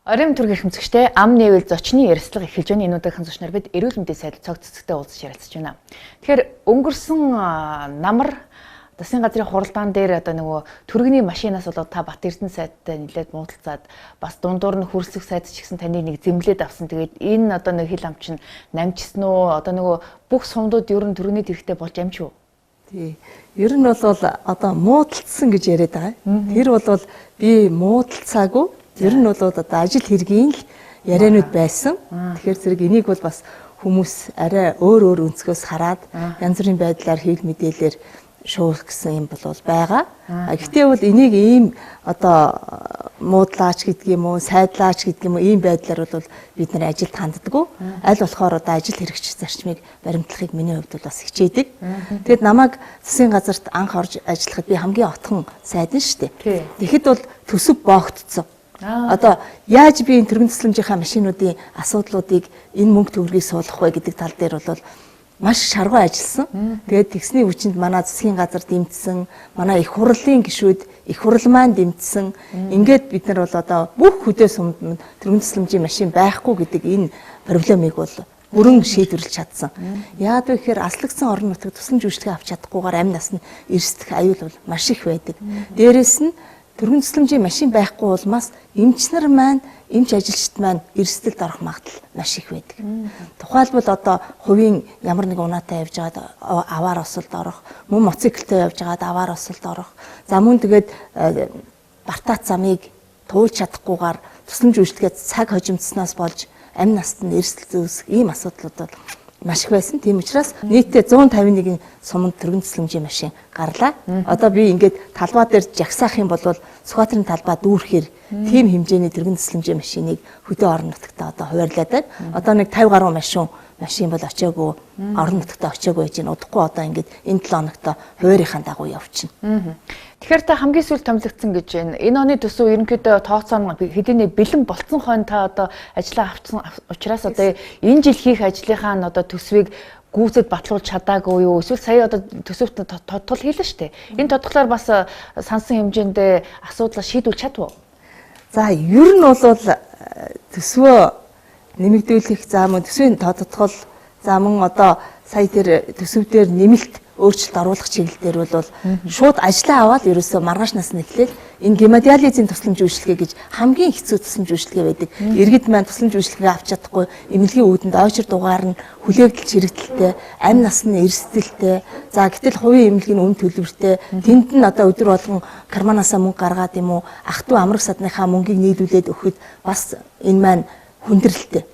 Оройн төргийн хэмцэгчтэй ам нээвэл зочны ярилцлага эхэлж байна. Энэ удаагийн зочноор бид эрүүл мэндийн сайд А.Цогцэцэгтэй уулзч ярилцж байна. Тэгэхээр өнгөрсөн намар засгийн газрын хуралдаан дээр одоо нөгөө төрөгний машинаас болоод та Бат Эрдэнэ сайдтай нэлээд муудалцаад бас дундуур нь хөрсөх сайд ч гэсэн таныг нэг зэмлээд авсан. Тэгээд энэ одоо нэг хил ам чинь намжсан уу? Одоо нөгөө бүх сумдууд ер нь төрөгний тэрэгтэй болж амжив уу? Тий. Ер нь бол одоо муудалцсан гэж яриад байгаа. Тэр бол би муудалцаагүй. Ер нь бол одоо ажил хэргийн л яриануд байсан. Тэгэхээр зэрэг энийг бол бас хүмүүс арай өөр өнцгөөс хараад янз бүрийн байдлаар хэл мэдээлэлээр шуурх гэсэн юм бол байгаа. Гэхдээ бол энийг ийм одоо муудлаач гэдэг юм уу, сайдлаач гэдэг юм уу ийм байдлаар бол бид нар ажилд ханддаггүй. Аль болохоор одоо ажил хэрэгч зарчмыг баримтлахыг миний хувьд бол бас хичээдэг. Тэгэд намайг засгийн газарт анх орж ажиллахад би хамгийн отхон сайд нь шүү дээ. Тэгэхэд бол төсөв боогдсон. Одоо яаж би энэ төргөн тусламжийнхаа машинуудын асуудлуудыг энэ мөнгө төгрөгийг суулгах вэ гэдэг тал дээр бол маш шаргуу ажилласан. Тэгээд тэгсний хүчинд манай засгийн газар дэмжсэн, манай их хурлын гишүүд, их хурл маань дэмжсэн. Ингээд бид нар бол одоо бүх хөдөө сумд төргөн тусламжийн машин байхгүй гэдэг энэ проблемыг бол бүрэн шийдвэрлэж чадсан. Яагаад вэ гэхээр аслагдсан орон нутагт тусламж үйлчлэгээ авч чадахгүйгээр амь нас нь эрсдэх аюул бол маш их байдаг. Дээрээс нь төргөн тусламжийн машин байхгүй улмаас эмч нар маань, эмч ажилчид маань эрсдэлд орох магадлал маш их байдаг. Тухайлбал одоо хувийн ямар нэг унаатай явж байгаад аваар осолд орох, мөн моциклтэй явж байгаад аваар осолд орох. За мөн тэгээд бартаат замыг туулж чадахгүйгээр тусламж үйлчлэгээ цаг хожимдснаас болж амь наст нь эрсдэл үүсэх ийм асуудлууд бол маш их байсан. Тийм учраас нийтдээ 151 суманд төргөн тусламжийн машин гарлаа. Одоо би ингээд талбай дээр жагсаах юм бол Сүхбаатарын талбай дүүрхээр тийм хэмжээний төргөн тусламжийн машиныг хөдөө орон нутагтаа одоо хуваарлаад байна. Одоо нэг 50 гаруй машин бол очиагүй орон нутагтаа очиагүй байж байна. Удахгүй одоо ингээд энэ 7 хоногт хуваарийнхаа дагуу явчихна. Тэгэхээр та хамгийн сүүлд томилогдсон гэж байна. Энэ оны төсөв ерөнхийдөө тооцоон хэдийнэ бэлэн болцсон хойно та одоо ажиллаа авсан учраас одоо энэ жил хийх ажлынхаа одоо төсвийг гүйцэд батлуулж чадаагүй юу? Эсвэл сая одоо төсөвт тодтол хийлээ шүү дээ. Энэ тодглоор бас сансан хэмжээндээ асуудлаа шийдүүлж чадв уу? За ер нь бол төсвөө нэмэгдүүлэх за мөн төсвийн тодтол за мөн одоо сая тэр төсөв дээр нэмэлт өөрчлөлт оруулах чиглэлээр бол шууд ажиллаа аваад ерөөсөө маргааш нас нь эхлээд энэ гемодиализийн тусламж үйлчилгээ гэж хамгийн хэцүү тусламж үйлчилгээ байдаг. Иргэд маань тусламж үйлчилгээ авч чадахгүй эмнэлгийн үүдэнд ойчир дугаар нь хүлээгдэл чирэгдэлтэй, амь нас нь эрсдэлтэй. За гэтэл хувийн эмнэлгийн өмнө төлбөртэй. Тэнд нь одоо өдөр болгон карманаасаа мөнгө гаргаад юм уу ах トゥ амрах садныхаа мөнгийг нийлүүлээд өгөхөд бас энэ маань хүндрэлтэй.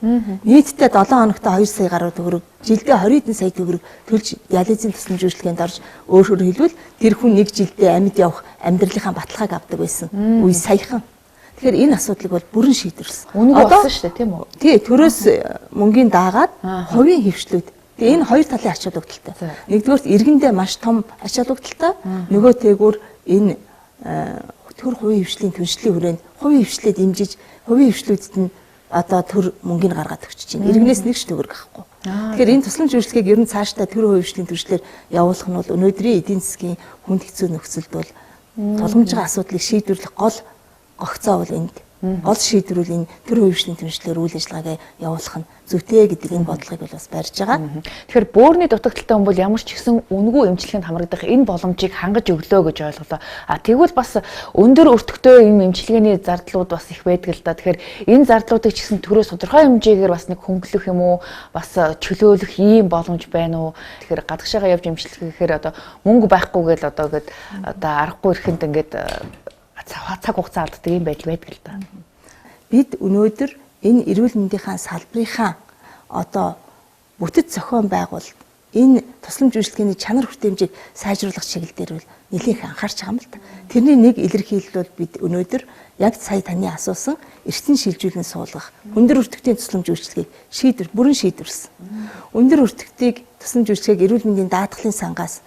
Нийтдээ 7 хоногт 2 сая гаруй төгрөг, жилдээ 20 сая төгрөг төлж диализийн тусламж үйлчилгээнд орж өөрөөр хэлбэл тэр хүн нэг жилдээ амьд явах амьдралынхаа баталгааг авдаг байсан. Үе саяхан. Тэгэхээр энэ асуудлыг бол бүрэн шийдвэрлсэн. Үнэгүй болсон шүү дээ, тийм үү? Тий, төрөөс мөнгөний даагаад хувийн хөвшлүүд. Тэгээ энэ хоёр талын ач холбогдолтой. Нэгдүгээрт иргэндээ маш том ач холбогдолтой, нөгөө тээгүүр энэ төр хувийн хөвшлийн түншлэлийн хүрээнд хувийн хөвшлээ дэмжиж, хувийн хөвшлүүдэд нь одоо төр мөнгөний гаргаад өгч чинь иргэнээс нэг ч төгрөг авахгүй. Тэгэхээр энэ тусламж үйлчлэгийг ер нь цаашдаа төр хувийн түвшлэр явуулах нь бол өнөөдрийн эдийн засгийн хүнд хэцүү нөхцөлд бол тулгамжийн асуудлыг шийдвэрлэх гол гогцоо бол энд. Гол шийдвэрүүл энэ төр хувийн түвшлэр үйл ажиллагаагаа явуулах нь зүйтэй гэдэг энэ бодлогыг бол бас барьж байгаа. Тэгэхээр бөөрийн дутагдaltaй хүн бол ямар ч гэсэн үнэгүй эмчилгээнд хамрагдах энэ боломжийг хангаж өглөө гэж ойлголоо. Тэгвэл бас өндөр өртөгтэй юм эмчилгээний зардлууд бас их байдаг л да. Тэгэхээр энэ зардлуудыг ч гэсэн төрөө тодорхой хэмжээгээр бас нэг хөнгөлөх юм уу, бас чөлөөлөх ийм боломж байна уу? Тэгэхээр гадагшаага явж эмчилгээхээр одоо мөнгө байхгүйгээл одоо аргагүй ирэхэнд ингээд цаг хугацаа алддаг юм байдал байдаг л да. Бид өнөөдөр энэ эрүүл мэндийн салбарынхаа одоо бүтэц зохион байгуулалт энэ тусламж үйлчилгээний чанар хүртээмжийг сайжруулах чиглэлээр бол нэлээх анхаарч байгаа юм л да. Тэрний нэг илэрхийлэл бол бид өнөөдөр яг сая таны асуусан эртний шилжүүлэн суулгах өндөр өртөгтийн тусламж үйлчилгээг бүрэн шийдвэрлсэн. Өндөр өртөгтийг тусламж үйлчилгээг эрүүл мэндийн даатгалын сангаас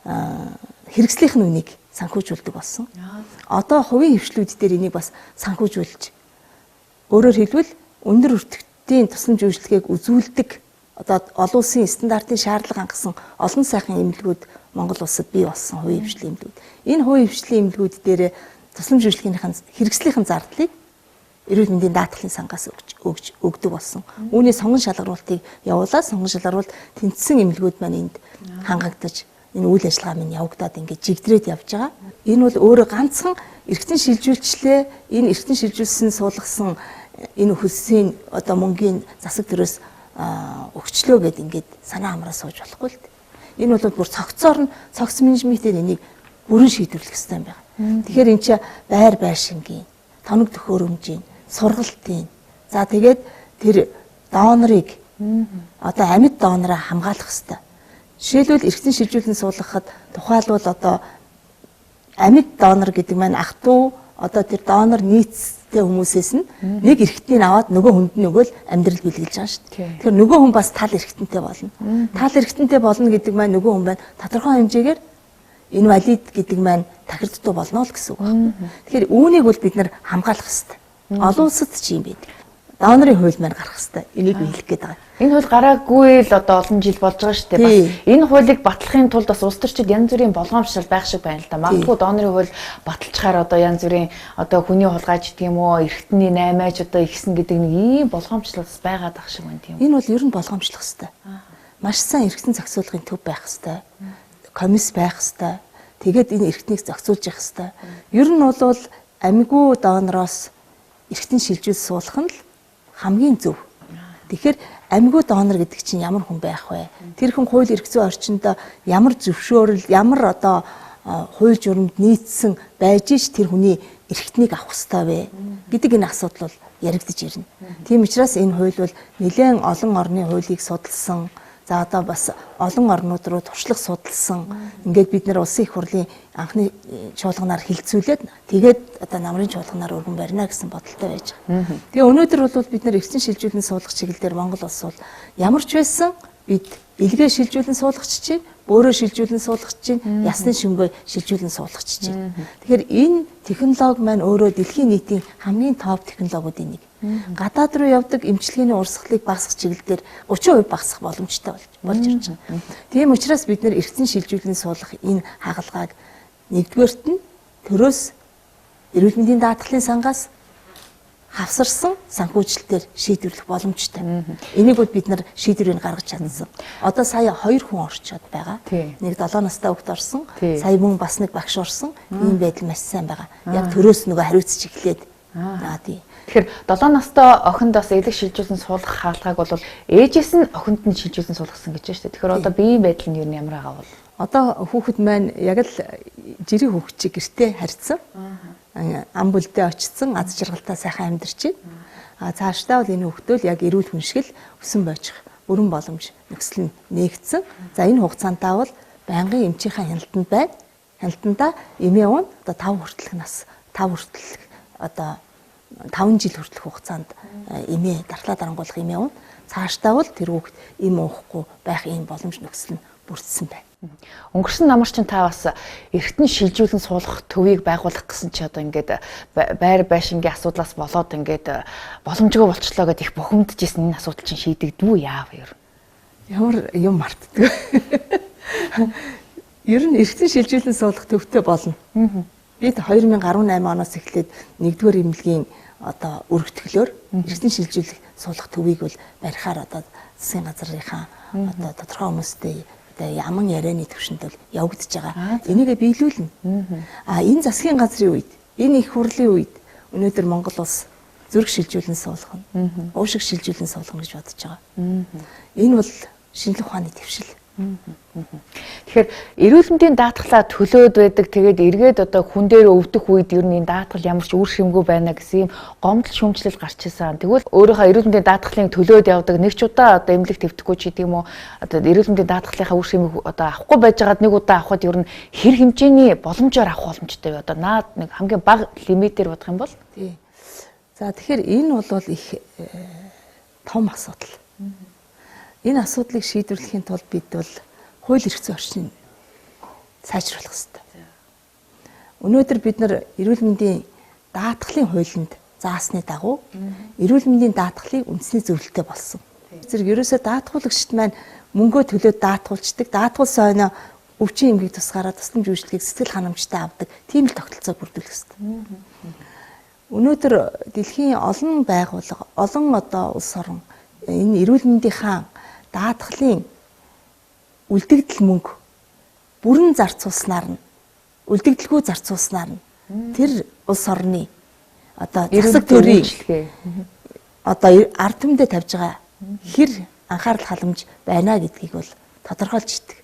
хэрэгслийнх нь үнийг санхүүжүүлдэг болсон. Одоо хувийн хөвшлүүд дээр энийг бас санхүүжүүлж Өөрөөр хэлбэл өндөр өртөгтийн тусламж үйлчилгээг үзүүлдэг одоо олон улсын стандартын шаардлага хангасан олон сайхан эмнэлгүүд Монгол улсад бий болсон хувийн хвшлийн эмнэлгүүд. Энэ хувийн хвшлийн эмнэлгүүд дээр тусламж үйлчилгээнийхэн хэрэгслийнхэн зардлыг эрүүл мэндийн даатгалын сангаас өгдөг болсон. Үүний сонгон шалгаруултыг явуулаад сонгон шалгаруулалт тэнцсэн эмнэлгүүд маань энд хангагдаж энэ үйл ажиллагаа минь явагдаад ингээд жигдрээд явж байгаа. Энэ бол өөрөө ганцхан эргэтэн шилжүүлчлээ, энэ эргэтэн шилжүүлсэн суулгасан энэ хөлсийн одоо мөнгөний засаг төрөөс өгчлөө гэд ингээд санаа амраа сууж болохгүй л дээ. Энэ бол бүр цогцоор нь цогц менежментээр энийг бүрэн шийдвэрлэх хэрэгтэй юм байна. Тэгэхээр эн чинь байр шингийн, тоног төхөөрөмжийн, сургалтын. За тэгээд тэр донорыг одоо амьд донороо хамгаалах хэрэгтэй. Жишээлбэл эргэтэн шилжүүлэн суулгахад тухайлбал одоо амьд донор гэдэг маань ах トゥ одоо тэр донор нийцтэй хүмүүсээс нь нэг эргэтнийг аваад нөгөө хүнд нь өгөөл амьдрал бэлгэлж байгаа шүү дээ. Тэгэхээр нөгөө хүн бас тал эргэтэнтэй болно. Тал эргэтэнтэй болно гэдэг маань нөгөө хүн байна. Тодорхой хэмжээгээр энэ валид гэдэг маань тахирдтуу болно л гэсэн үг байна. Тэгэхээр үүнийг бол бид нэр хамгаалах хэрэгтэй. Олон улсад ч юм байдаг. Донорын хууль маань гарах хэрэгтэй. Энийг хэлэх гээд байгаа. Энэ хууль гараагүй л одоо олон жил болж байгаа шүү дээ. Бас энэ хуулийг батлахын тулд бас улс төрчид янз бүрийн болгоомжтой байх шиг байна л да. Магадгүй донорын хууль баталчаар одоо янз бүрийн одоо хүний хулгайч гэдэг юм уу, эргэтний 8-аач одоо ихсэн гэдэг нэг ийм болгоомжлол бас байгаад ах шиг байна тийм. Энэ бол ер нь болгоомжлох хэрэгтэй. Маш сайн эргэтэн зохицуулгын төв байх хэрэгтэй. Комисс байх хэрэгтэй. Тэгээд энэ эргэтнийг зохицуулж явах хэрэгтэй. Ер нь бол амьгүй донороос эргэтэн шилжүүлж суулгах нь хамгийн зөв. Тэгэхээр амьгүй донор гэдэг чинь ямар хүн байх вэ? Тэр хүн хууль эрх зүйн орчинд ямар зөвшөөрөл, ямар одоо хууль журамд нийцсэн байж ш тэр хүний эрхтнийг авах ёстой вэ гэдэг энэ асуудал бол яригдж ирнэ. Тийм учраас энэ хууль бол нэлээд олон орны хуулийг судалсан. За одоо бас олон орнууд руу туршлага судалсан. Ингээд бид нэр улсын их хурлын анхны чуулганаар хилцүүлээд тэгээд одоо намрын чуулганаар өргөн барина гэсэн бодолтой байж байгаа. Тэгээ өнөөдөр бол бид нэр эргэтэн шилжүүлэн суулгах чиглэлээр Монгол улс бол ямар ч байсан бид илгээ шилжүүлэн суулгах чинь, бөөрөө шилжүүлэн суулгах чинь, ясны шимгөө шилжүүлэн суулгах чинь. Тэгэхээр энэ технологи маань өөрөө дэлхийн нийтийн хамгийн топ технологиудын нэг. Гадаад руу явдаг эмчилгээний урсгалыг багасгах чиглэлээр 30% багасгах боломжтой болж ирж байгаа. Тийм учраас бид нэр эргэтэн шилжүүлэн суулгах энэ хагалгааг нэгдүгээрт нь төрөөс эрүүл мэндийн даатгалын сангаас хавсарсан санхүүжилтээр шийдвэрлэх боломжтой. Энийг бол бид нар шийдвэрийг гаргаж чадсан. Одоо сая 2 хүн орчод байгаа. Нэг 7 настай хүүхэд орсон, сая мөн бас нэг багш орсон. Ийм байдал маш сайн байгаа. Яг төрөөс нөгөө хариуцж эхлээд. Тийм. Тэгэхээр 7 настай охинд бас элэг шилжүүлсэн суулгах хаалгааг бол ээжээс нь охинд нь шилжүүлсэн суулгасан гэж байна шүү дээ. Тэгэхээр одоо биеийн байдал нь юу юм ямар байгаа бол? Одоо хүүхэд маань яг л жирийн хүүхэд чиг гэртээ харьцсан. Ам бүлдээ очсон, аз жаргалтай сайхан амьдарч байна. Цаашдаа бол энэ хүүхдөл яг эрүүл хүн шиг л өсөн бойчих бүрэн боломж нөхцөл нь нээгдсэн. За энэ хугацаантаа бол байнгын эмчийнхаа хяналтанд байна. Хяналтандаа эмээ уун одоо 5 хүртэлх нас, 5 хүртэлх одоо 5 жил хүртэлх хугацаанд эмээ дархлаа дарангуулах эмээ уун. Цаашдаа бол тэр хүүхд эм уухгүй байх ийм боломж нөхцөл нь бүрдсэн байна. Өнгөрсөн намар чинь та бас эргэтэн шилжүүлэн суулгах төвийг байгуулах гэсэн чи одоо ингээд байр байшингийн асуудлаас болоод ингээд боломжгүй болчлоо гэдээ их бухимдж исэн энэ асуудал чинь шийдэгдвүү яав ер? Ямар юм мартдаг. Ер нь эргэтэн шилжүүлэн суулгах төвтэй болно. Бид 2018 оноос эхлээд 1-р эмнэлгийн одоо өргөтгөлөөр эргэтэн шилжүүлэх суулгах төвийг бол барихаар одоо засгийн газрынхаа одоо тодорхой хүмүүстэй яман ярианы төвшөнд бол явагдаж байгаа. Энийгээ биелүүлнэ. Энэ засгийн газрын үед, энэ их хурлын үед өнөөдөр Монгол улс зүрх шилжүүлэн суулгах нь, уушиг шилжүүлэн суулгах гэж бодож байгаа. Энэ бол шинжлэх ухааны дэвшил. Тэгэхээр эрүүл мэндийн даатгалаа төлөөд байдаг. Тэгээд эргээд одоо хүн дээр өвдөх үед ер нь энэ даатгал ямар ч үр шимгүй байна гэсэн юм гомдол шүүмжлэл гарч ирсэн. Тэгвэл өөрийнхөө эрүүл мэндийн даатгалын төлөөд явдаг нэг ч удаа одоо эмнэлэг твтггүй ч гэдэг юм уу одоо эрүүл мэндийн даатгалынхаа үр шимийг одоо авахгүй байжгаад нэг удаа авахд ер нь хэр хэмжээний боломжоор авах боломжтой вэ? Одоо наад нэг хамгийн бага лимитээр бодох юм бол? Тий. За тэгэхээр энэ бол их том асуудал. Энэ асуудлыг шийдвэрлэхийн тулд бид бол хууль эрх зүйн орчныг сайжруулах хэрэгтэй. Өнөөдөр бид нар эрүүл мэндийн даатгалын хуулинд заасны дагуу эрүүл мэндийн даатгалыг үндэсний зөвлөлтөй болсон. Зэрэг ерөөсөө даатгуулагчид маань мөнгөө төлөөд даатгуулцдаг, даатгуул сойно өвчин эмгийг тусгаараа тусламж үйлчлэгийг сэтгэл ханамжтай авдаг тийм л тогтолцоог бүрдүүлэх ёстой. Өнөөдөр дэлхийн олон байгууллага, олон одоо улс орон энэ эрүүл мэндийн даатгалын үлдэгдэл мөнгө бүрэн зарцуулснаар нь, үлдэгдэлгүй зарцуулснаар нь тэр улс орны одоо засаг төрийн одоо ард түмэндээ тавьж байгаа хэр анхаарал халамж байна гэдгийг бол тодорхойлж идэг.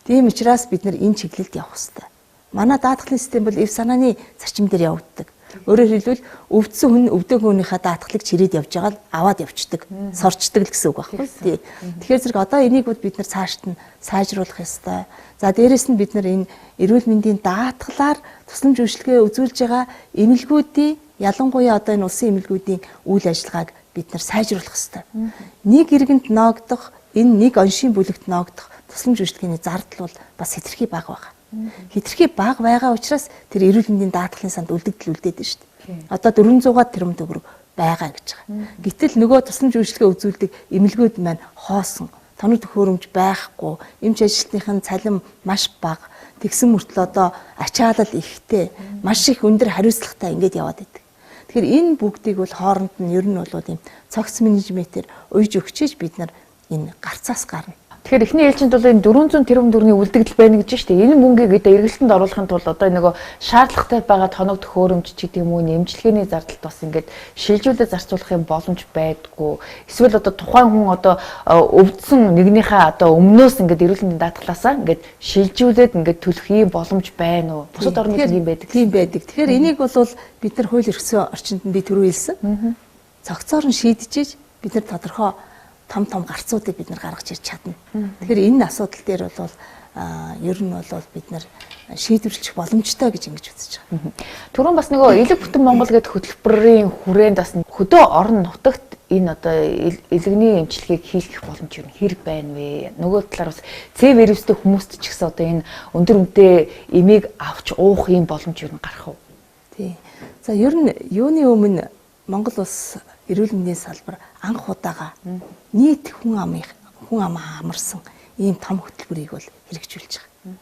Тийм учраас бид нар энэ чиглэлд явах хэрэгтэй. Манай даатгалын систем бол эв санааны зарчим дээр явагддаг. Өөрөөр хэлбэл өвдсөн хүн өвдөөгөө хүнийхээ даатгалыг чирээд явж байгаа л аваад явцдаг, сорчдаг л гэсэн үг байхгүй тий. Тэгэхээр зэрэг одоо энийг бид нар цаашд нь сайжруулах ёстой. За дээрэс нь бид нар энэ эрүүл мэндийн даатгалаар тусламж үйлчилгээ үзүүлж байгаа эмнэлгүүдийн ялангуяа одоо энэ улсын эмнэлгүүдийн үйл ажиллагааг бид нар сайжруулах ёстой. Нэг иргэнд ноогдох, энэ нэг оншийн бүлэгт ноогдох тусламж үйлчилгээний зардал бол бас хэтэрхий бага байна. Хэтэрхий бага байгаа учраас тэр эрүүл мэндийн даатгалын санд үлдэгдэл үлдээд байна шүү дээ. Одоо 400-аад тэрбум төгрөг байгаа гэж байгаа. Гэтэл нөгөө тусламж үйлчилгээ үзүүлдэг эмнэлгүүд маань хоосон, тоног төхөөрөмж байхгүй, эмч ажилтныхын цалин маш бага, тэгсэн мөртлөө одоо ачаалал ихтэй, маш их өндөр хариуцлагатай ингэж яваад байдаг. Тэгэхээр энэ бүгдийг бол хооронд нь ер нь бол ийм цогц менежментээр уйж өгчиж бид нар энэ гарцаас гарна. Тэгэхээр эхний ээлжинд бол энэ 400 тэрбум төгрөгийн үлдэгдэл байна гэж байна шүү дээ. Энэ мөнгийг одоо эргэлтэнд оруулахын тулд одоо нөгөө шаардлагатай байгаа тоног төхөөрөмж ч гэдэг юм уу, эмчилгээний зардалт бас ингээд шилжүүлээд зарцуулах юм боломж байдгүй. Эсвэл одоо тухайн хүн одоо өвдсөн нэгнийхээ одоо өмнөөс ингээд эрүүл мэндийн даатгалаасаа ингээд шилжүүлээд ингээд төлөх юм боломж байна уу? Бусад орнууд ийм байдаг. Тийм байдаг. Тэгэхээр энийг бол бид нар хууль эрхсэн орчинд нь би түрүү хэлсэн. Цогцоор нь шийдчихэж бид нар тодорхой том гарцуудыг бид нар гаргаж ирч чадна. Тэгэхээр энэ асуудал дээр бол ер нь бол бид нар шийдвэрлэх боломжтой гэж ингэж үзэж байгаа. Түрүүн бас нөгөө элэг бүтэн Монгол гэдэг хөтөлбөрийн хүрээнд бас хөдөө орон нутагт энэ одоо элэгний эмчилгээг хийх боломж юу хэр байна вэ? Нөгөө талаар бас С вирустэй хүмүүст ч гэсэн одоо энэ өндөр үнэтэй эмийг авч уух юм боломж юу гарах уу? Тий. За ер нь юуны өмнө Монгол улс эрүүл мэндийн салбар анх удаага нийт хүн амаа амарсан ийм том хөтөлбөрийг бол хэрэгжүүлж байгаа.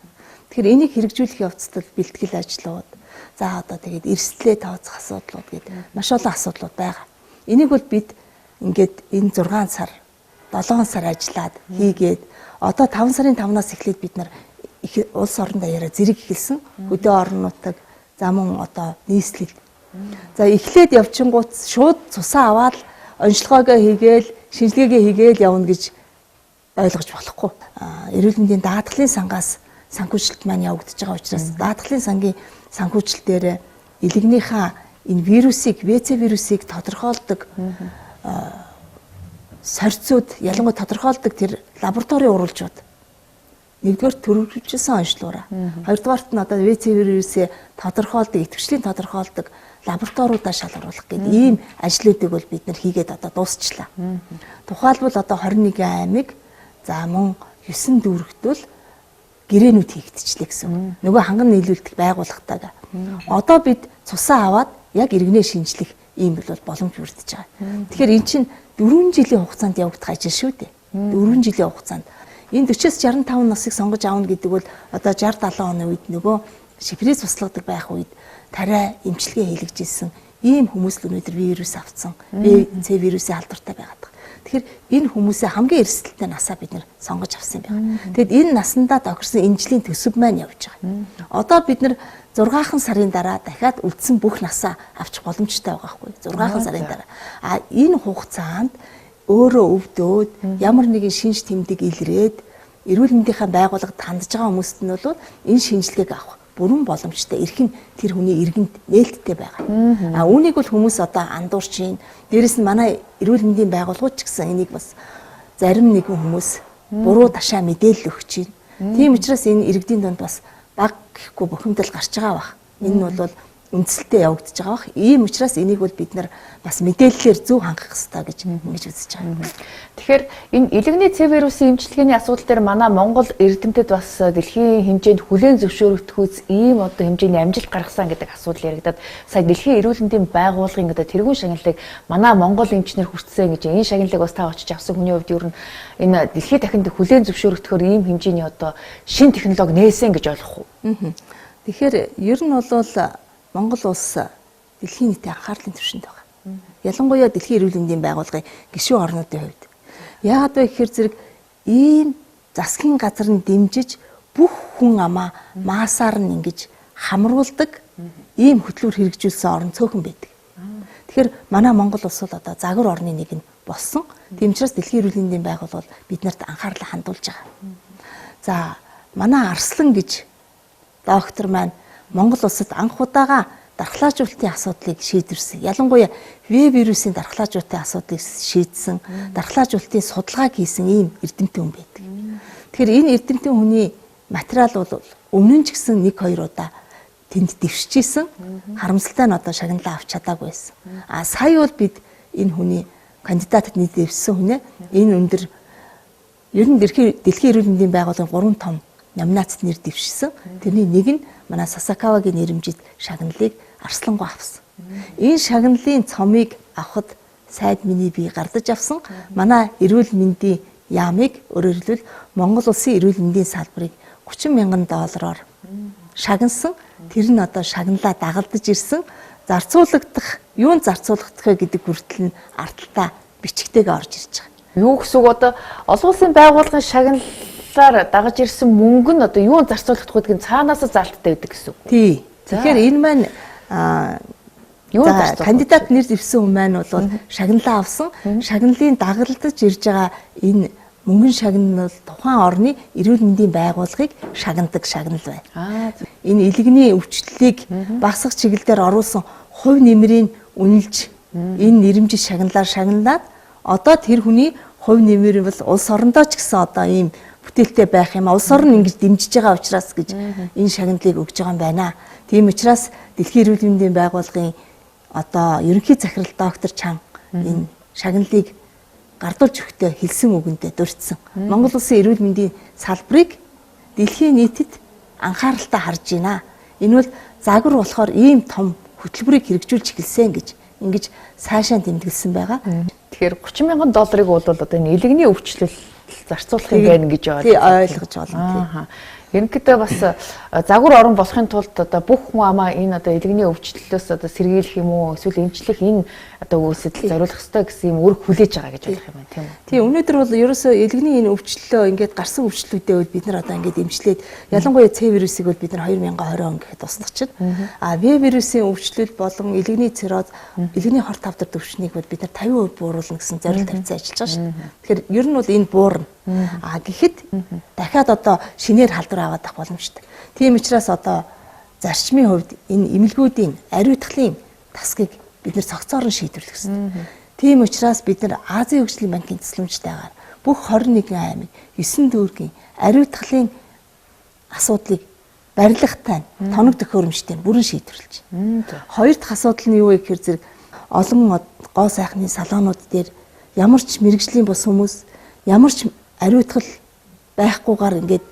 Тэгэхээр энийг хэрэгжүүлэх явцдад бэлтгэл ажлууд, за одоо тэгээд эрсдлээ тооцох асуудлууд гэдэг маш олон асуудлууд байгаа. Энийг бол бид ингээд энэ 6 сар, 7 сар ажиллаад хийгээд одоо 5 сарын 5-наас эхлээд бид нар улс орон даяараа зэрэг эхэлсэн хөдөө орон нутаг, за мөн одоо нийслэл. За эхлээд явчингууд шууд цусаа аваад онцлогоогоо хийгээл, шинжилгээгээ хийгээл явна гэж ойлгож болохгүй. Эрүүл мэндийн даатгалын сангаас санхүүжилт маань явагдаж байгаа учраас даатгалын сангийн санхүүжилт дээр элэгнийхээ энэ вирусыг, ВЦ вирусыг тодорхойлдог сорьцууд, ялангуяа тодорхойлдог тэр лабораторийн урвалжууд нэгдүгээр төрөвжүүлсэн онцлогоороо, хоёрдугаарт нь одоо ВЦ вирусыг тодорхойлдог, идэвхжлийн тодорхойлдог лабораториудаа шалгаруулах гэдэг ийм ажлуудыг бол бид нар хийгээд одоо дуусчлаа. Тухайлбал одоо 21 аймаг, за мөн 9 дүүрэгт бол гэрээнүүд хийгдчихлээ гэсэн. Нөгөө ханган нийлүүлдэг байгууллагатайгаа. Одоо бид цусаа аваад яг иргэнээ шинжлэх ийм бол боломж бүрдэж байгаа. Тэгэхээр эн чинь 4 жилийн хугацаанд явагдах ажил шүү дээ. 4 жилийн хугацаанд. Энэ 40-с 65 насыг сонгож аавна гэдэг бол одоо 60-70 оны үед нөгөө шифрээс туслагдаг байх үед тарай эмчилгээ хийлгэжсэн ийм хүмүүс л өнөөдөр вирус авцсан. С вирусын халдвартай байгаад. Тэгэхээр энэ хүмүүсээ хамгийн эрсдэлтэй насаа бид нэр сонгож авсан юм байна. Тэгэд энэ наснда тохирсон энэ жилийн төсөв маань явж байгаа. Одоо бид нар 6 сарын дараа дахиад үлдсэн бүх насаа авчих боломжтой байгаа хгүй. 6 сарын дараа. Энэ хугацаанд өөрөө өвдөөд ямар нэгэн шинж тэмдэг илрээд эрүүл мэндийн байгууллагад хандж байгаа хүмүүст нь бол энэ шинжилгээг авах бүрэн боломжтой. Эрх нь тэр хүний иргэнд нээлттэй байгаа. Үүнийг бол хүмүүс одоо андуурч юм. Дээрэс нь манай эрүүл мэндийн байгууллагууд ч гэсэн энийг бас зарим нэгэн хүмүүс буруу ташаа мэдээлэл өгч байна. Тийм учраас энэ иргэдийн донд бас баг гэхгүй бухимдал гарч байгаа баг. Энэ нь бол үндсэлтэй явагдаж байгаа бах. Ийм учраас энийг бол бид нар бас мэдээллээр зөв хангах хэрэгтэй гэж ингэж үзэж байгаа. Тэгэхээр энэ илэгний Ц вирусын эмчилгээний асуудал дээр манай Монгол эрдэмтэд бас дэлхийн хэмжээнд хүлээн зөвшөөрөгдөхөөс ийм одоо хэмжээний амжилт гаргасан гэдэг асуудал яригадад сая дэлхийн эрүүл мэндийн байгууллагын одоо тэргуун шагналыг манай Монгол эмчнэр хүртсэн гэж энэ шагналыг бас та очиж авсан хүний хувьд ер нь энэ дэлхийн дахинд хүлээн зөвшөөрөгдөхөөр ийм хэмжээний одоо шин технологи нээсэн гэж ойлгох уу? Тэгэхээр ер нь бол Монгол улс дэлхийн нийтийн анхаарлын түвшинд байгаа. Ялангуяа дэлхийн эрүүл мэндийн байгууллагын гишүүн орнуудын хувьд. Яагаад вэ гэхээр зэрэг ийм засгийн газар нь дэмжиж бүх хүн амаа маасаар нь ингэж хамруулдаг ийм хөтлөөр хэрэгжүүлсэн орн цөөхөн байдаг. Тэгэхээр манай Монгол улс бол одоо загвар орны нэг нь болсон. Тийм учраас дэлхийн эрүүл мэндийн байгууллага бол биднэрт анхаарлаа хандуулж байгаа. За манай Арслан гэж доктор маань Монгол улсад анх удаага дархлаажуулалтын асуудлыг шийдвэрсэн. Ялангуяа В вирусын дархлаажуулалтын асуудлыг шийдсэн, дархлаажуулалтын судалгааг хийсэн ийм эрдэмтэн хүн байдаг. Тэгэхээр энэ эрдэмтэн хүний материал бол өмнө нь ч гэсэн 1-2 удаа тэнд дэвшижсэн. Харамсалтай нь одоо шагналаа авч чадаагүй байсан. Сая бол бид энэ хүний кандидатад нийт дэвссэн хүнээ энэ өндөр ер нь дэлхийн эрүүл мэндийн байгууллагын 3 том номинацид нэр дэвшсэн. Тэрний нэг нь манай Сасакавагийн нэрэмжид шагналыг Арслангуу авсан. Энэ шагналын цомыг авахд сайд миний бие гардаж авсан. Манай эрүүл мэндийн яамыг өөрөөр хэлбэл Монгол улсын эрүүл мэндийн салбарыг $30,000 шагнасан. Тэр нь одоо шагналаа дагалдаж ирсэн. Юунд зарцуулагдах гэдэг хүртэл нь ардталтаа бичгтэйгээ орж ирж байгаа. Юу гэсэн үг одоо олон улсын байгууллагын шагналаар дагаж ирсэн мөнгө нь одоо юунд зарцуулагдах гэдгийг цаанаас залттай байдаг гэсэн үг. Тий. Тэгэхээр энэ маань кандидат нэр дэвсэн хүн маань бол шагналаа авсан. Шагналын дагалдаж ирж байгаа энэ мөнгөн шагнал бол тухайн орны эрүүл мэндийн байгууллагыг шагнадаг шагнал байна. Энэ илэгний өвчлөлийг багасгах чиглэлээр оруулсан хувь нэмрийн үнэлж энэ нэрэмжит шагналаар шагналаад одоо тэр хүний хувь нэмэр бол улс орондоо ч гэсэн одоо ийм бүтээлтэй байх юм. Улс орн ингэж дэмжиж байгаа учраас гэж энэ шагналыг өгж байгаа юм байна. Тийм учраас дэлхийн эрүүл мэндийн байгууллагын одоо ерөнхий захирал доктор Чан энэ шагналыг гардуулж өгтөө хэлсэн үгэндээ дурдсан. Монгол улсын эрүүл мэндийн салбарыг дэлхийн нийтэд анхааралтай харж байна. Энэ бол загвар болохоор ийм том хөтөлбөрийг хэрэгжүүлж эхэлсэн гэж ингэж цаашаа тэмдэглэсэн байгаа. Тэгэхээр $30,000 бол одоо энэ илэгний өвчлөл зарцуулах юм байна гэж ойлгож байна. Ерөнхийдөө бас загвар орон болохын тулд одоо бүх хүн амаа энэ одоо илэгний өвчлөлөөс одоо сэргийлэх юм уу эсвэл эмчлэх энэ одоо үйлсэд зориулах ёстой гэсэн юм үүрэг хүлээж байгаа гэж ойлгох юм байна тийм үү? Тийм өнөөдөр бол ерөөсөө илэгний энэ өвчлөлөө ингээд гарсан өвчлөлүүдээ бол бид нар одоо ингээд эмчлээд ялангуяа Ц вирусыг бол бид нар 2020 он гэхэд устгачихэд В вирусын өвчлөл болон илэгний цирроз илэгний хорт тавдар төвшнийг бол бид нар 50% бууруулна гэсэн зорилт тавьсан ажиллаж байгаа шүү дээ. Тэгэхээр ер нь бол энэ буурна. Гэхэд дахиад одоо шинээр халдвар аваад авах боломжтой. Тийм учраас одоо зарчмын хувьд энэ эмнэлгүүдийн ариутгалын тасгийг бид нэр цогцоор нь шийдвэрлэх хэрэгтэй. Тийм учраас бид нар Азийн хөгжлийн банкын тусламжтайгаар бүх 21 аймаг 9 дүүргийн ариутгалын асуудлыг барилгатай тоног төхөөрөмжтэй бүрэн шийдвэрлэж байна. Хоёр дахь асуудал нь юу вэ гэхээр зэрэг олон гоо сайхны салоонууд дээр ямар ч мэрэгжлийн бус хүмүүс ямар ч ариутгал байхгүйгээр ингээд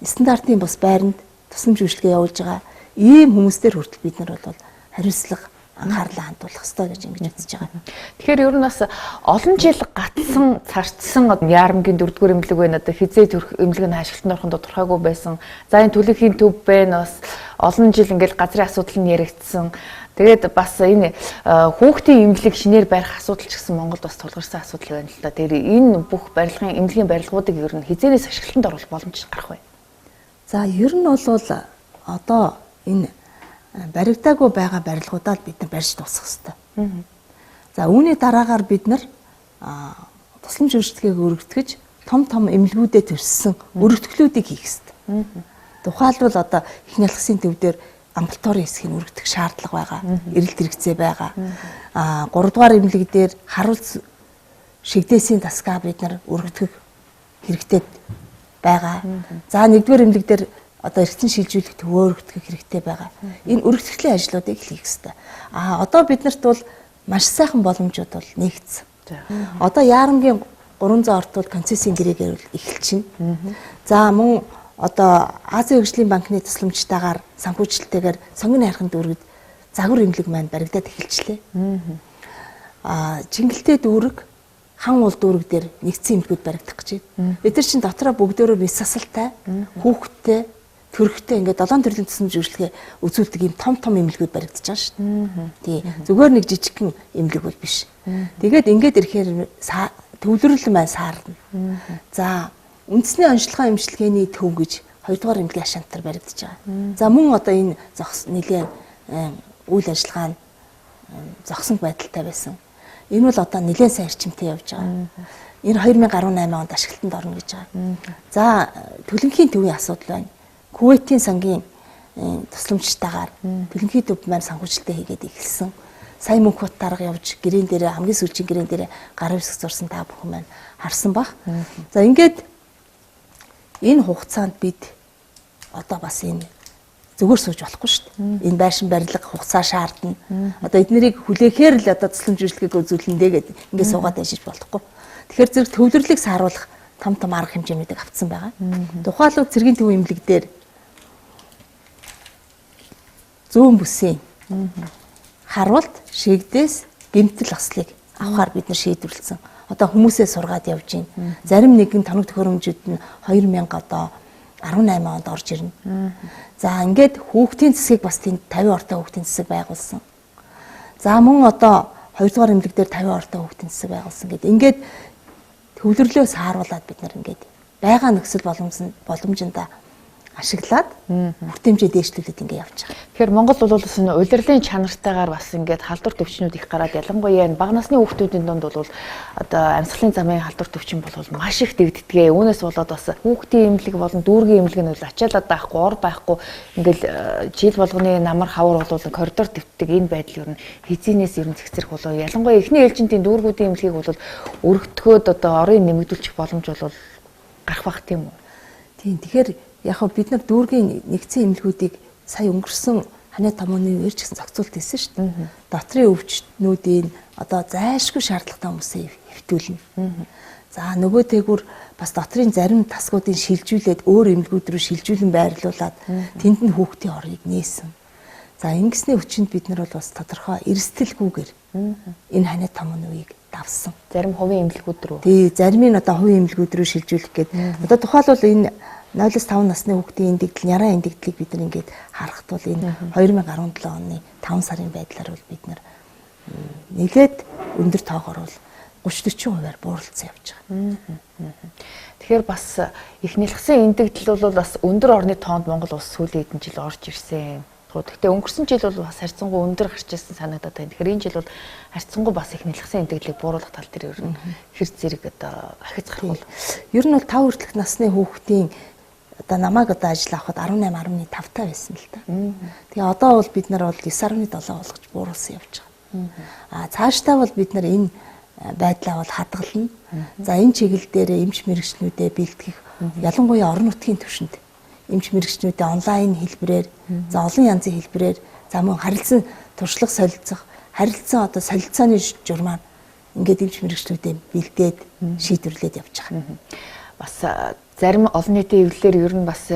стандартын бус байранд тусламж үйлчилгээ явуулж байгаа ийм хүмүүстээр хүртэл бид нар бол хариуцлага анхаарлаа хандуулах хэрэгтэй гэж ингэж үзэж байгаа. Тэгэхээр ер нь бас олон жил гатсан царцсан яарамгийн 4-р эмнэлэг байна. Одоо хизээ эмнэлэг нь хаашгилтанд ороход тодорхойгүй байсан. За энэ төлөхийн төв байна. Бас олон жил ингээл газрын асуудал нь яригдсан. Тэгээд бас энэ хүүхдийн эмнэлэг шинээр барих асуудал ч гэсэн Монголд бас тулгарсан асуудал байна л да. Тэр энэ бүх барилгын эмнэлгийн барилгуудыг ер нь хизээнээс ашиглалтанд оруулах боломж гарах байна. За ер нь бол одоо энэ баригдаагүй байгаа барилгуудаа бид нар барьж дуусгах хэрэгтэй. За үүний дараагаар бид нар тусламж үйлчилгээг өргөтгөж том эмнэлгүүдэд төрсөн өргөтгөлүүдийг хийх хэрэгтэй. Тухайлбал одоо эхний алхсын төв дээр амбулаторийн хэсгийг өргөдөх шаардлага байгаа. Эрэлт хэрэгцээ байгаа. 3 дугаар эмнэлэг дээр харуулц шигдээсийн тасгаа бид нар өргөдөх хэрэгтэй байгаа. За 1-р эмнэлэг дээр одоо эргэцэн шилжүүлэх төвөөрөгдөх хэрэгтэй байгаа. Энэ өргөцгөлийн ажлуудыг хийх хэрэгтэй. Одоо биднэрт бол маш сайхан боломжууд бол нэгдсэн. Одоо Яарамгийн 300 орд бол концессийн гэрээгээр эхэлчихнэ. За мөн одоо Азийн хөгжлийн банкны тусламжтайгаар санхүүжилттэйгээр сонгоны хайрхан дүүргэд загвар эмнэлэг маань баригдаад эхэлчлээ. Жингэлтэй дүүрэг хан уул дүүрэг дээр нэгдсэн эмнэлгүүд баригдах гэж байна. Бид нар чинь дотроо бүгдөө бис асалтай, хүүхдтэй, төрхтэй ингээд 7 төрлийн тусламж үйлчлэгээ үзүүлдэг ийм том эмнэлгүүд баригдаж байгаа шүү дээ. Тий. Зүгээр нэг жижигхэн эмнэлэг бол биш. Тэгээд ингээд ирэхээр төвлөрөл маань саарна. За үндэсний онцлогоо эмчилгээний төв гэж 2 дугаар эмнэлгийн хашаантар баригдаж байгаа. За мөн одоо энэ нэлээд үйл ажиллагаа нь зогсон байдалтай байсан. Энэ бол одоо нэлээд сайн эрчимтэй явж байгаа. Энэ 2018 онд ашиглалтанд орно гэж байгаа. За төлөнхийн төвийн асуудал байна. Кувейтийн сангийн тусламжтайгаар төлөнхийн төв маань санхүүжилтээ хийгээд эхэлсэн. Сайн мөнх бот дарга явж гэрээн дээрээ хамгийн сүүлийн гэрээн дээрээ гарын хэсэг зурсан та бүхэн маань харсан бах. За ингээд энэ хугацаанд бид одоо бас энэ зүгээр сууж болохгүй шүү дээ. Энэ байшин барилга хугацаа шаардна. Одоо эднэрийг хүлээхээр л одоо тусламж үйлчлэгийг үзүүлэндээ гэдэг ингээд суугаад ажиллаж болохгүй. Тэгэхээр зэрэг төвлөрлийг сааруулах том арга хэмжээнүүдийг авцсан байгаа. Тухайлбал цэргийн төв эмнэлэг дээр зүүн бүсийн харуулт, шигдээс гэмтэл ослыг авахар бид нар шийдвэрлэсэн. Одоо хүмүүсээ сургаад явж байна. Зарим нэгэн тоног төхөөрөмжүүд нь 2018 онд орж ирнэ. За ингээд хүүхдийн засгийг бас тэнд 50 ортой хүүхдийн засаг байгуулсан. За мөн одоо 2 дугаар эмнэлэг дээр 50 ортой хүүхдийн засаг байгуулсан гэдэг. Ингээд төвлөрлөө сааруулад бид нар ингээд байгаа нөхцөл боломжинда ашиглаад хүртээмжээ дээшлүүлээд ингээд явж байгаа. Тэгэхээр Монгол бол бас энэ улирлын чанартайгаар бас ингээд халдвар төвчнүүд их гараад ялангуяа энэ бага насны хүүхдүүдийн дунд бол одоо амьсгалын замын халдвар төвчин бол маш их дэгддгээ. Үүнээс болоод бас хүүхдийн эмнэлэг болон дүүргийн эмнэлэг нь ачаалаад байхгүй, ор байхгүй ингээд жил болгоны намар хавар бол коридор дэвтдэг энэ байдал ер нь хизийнээс ер нь зэгцэрх болоо. Ялангуяа эхний ээлжинтийн дүүргүүдийн эмнэлгийг бол өргөдгөхөд одоо орын нэмэгдүүлчих боломж бол гарах бах тийм үү? Тийм. Тэгэхээр яг бид нар дүүргийн нэгдсэн эмнэлгүүдийг сая өнгөрсөн ханаа томооны үеэр ч гэсэн зохицуулт хийсэн шүү дээ. Дотрын өвчтнүүдийн одоо зайлшгүй шаардлагатай хүмүүсээ хэвтүүлнэ. За нөгөө дээгүүр бас дотрын зарим тасгуудыг шилжүүлээд өөр эмнэлгүүд рүү шилжүүлэн байрлуулад тэнд нь хүүхдийн орыг нээсэн. За ингэсний хүчинд бид нар бол бас тодорхой эрсдэлгүйгээр энэ ханаа томооны үеийг давсан. Зарим хувийн эмнэлгүүд рүү. Тий, зарим нь одоо хувийн эмнэлгүүд рүү шилжүүлэх гээд одоо тухайлбал энэ 0-5 насны хүүхдийн эндэгдэл, няраа эндэгдлийг бид нар ингээд харахад бол энэ 2017 оны 5 сарын байдлаар бол бид нар нэлээд өндөр тоогоор бол 30-40% бууралцсан явж байгаа. Тэгэхээр бас их нэлгсэн эндэгдэл бол бас өндөр орны тоонд Монгол улс сүүлийн хэдэн жил орж ирсэн. Гэхдээ өнгөрсөн жил бол бас харьцангуй өндөр гарч ирсэн санагдаад байна. Тэгэхээр энэ жил бол харьцангуй бас их нэлгсэн эндэгдлийг бууруулах тал дээр ер нь хэр зэрэг одоо ахиц гарах бол ер нь бол 5 хүртэлх насны хүүхдийн одоо намайг одоо ажил авахад 18.5 таа байсан л та. Тэгээ одоо бол бид нар бол 9.7 болгож бууруулсан явж байгаа. Цаашдаа бол бид нар энэ байдлаа бол хадгална. За энэ чиглэл дээр эмч мэрэгчнүүдэд бэлтгэх ялангуяа орон нутгийн түвшинд эмч мэрэгчнүүдэд онлайн хэлбэрээр за олон янзын хэлбэрээр за мөн харилцан туршлага солилцох, харилцан одоо солилцооны журмаар ингээд эмч мэрэгчнүүдэд бэлдээд шийдвэрлээд явж байгаа. Бас зарим олон нийтийн эвлэлээр ер нь бас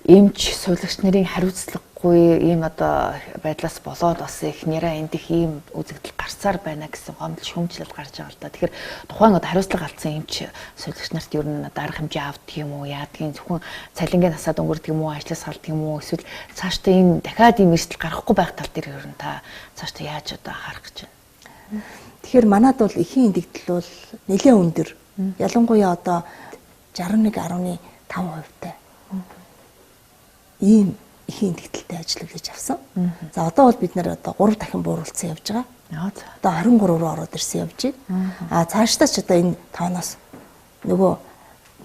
эмч суулагч нарын хариуцлагагүй ийм одоо байдлаас болоод бас их нэраа эндих ийм үзэгдэл гарцаар байна гэсэн гомдол шүүмжлэл гарч байгаа л да. Тэгэхээр тухайн одоо хариуцлага алдсан эмч суулагч нарт ер нь дарга хэмжээ авдаг юм уу, яадгийн зөвхөн цалингийн насаад өнгөрдөг юм уу, ажлаас салдаг юм уу, эсвэл цаашдаа энэ дахиад ийм эрсдэл гарахгүй байх тал дээр ер нь та цаашдаа яаж одоо харах гэж байна. Тэгэхээр манад бол эхийн эндэгдэл бол нэлээд өндөр. Ялангуяа одоо 61.5% тай. Ийм эхийн эндэгдэлтэй ажиллаж авсан. За одоо бол бид нэр одоо 3 дахин бууруулсан явж байгаа. Одоо 23 руу ороод ирсэн явж байна. Цаашдаа ч одоо энэ тооноос нөгөө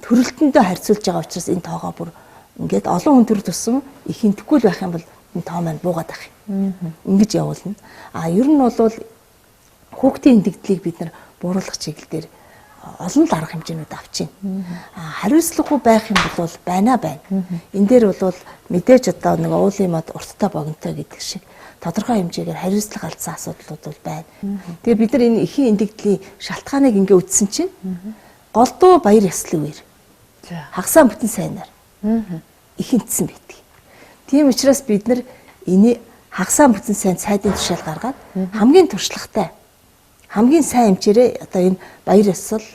төрөлтөндөө харьцуулж байгаа учраас энэ тоогоо бүр ингээд олон хүн төр туссан их энтэхгүй л байх юм бол энэ тоо маань буугаад ах юм. Ингэж явуулна. Ер нь бол хүүхдийн эндэгдлийг бид нар бууруулах чиглэл дээр олон л арга хэмжээнүүд авч байна. Хариуцлагагүй байх юм бол байна. Энэ дээр бол мэдээж одоо нэг уулын мод урттай богинтой гэдэг шиг тодорхой хэмжээгээр хариуцлага алдсан асуудлууд бол байна. Тэгээ бид нар энэ эхийн эндэгдлийн шалтгааныг ингээ үтсэн чинь голдуу баяр ёслол үер. Хагасаа бүтэн сайнаар ихэнтсэн байдаг. Тийм учраас бид нар энэ хагасаа бүтэн сайн сайдын тушаал гаргаад хамгийн туршлагатай хамгийн сайн хэмжээрээ одоо энэ баяр ёслол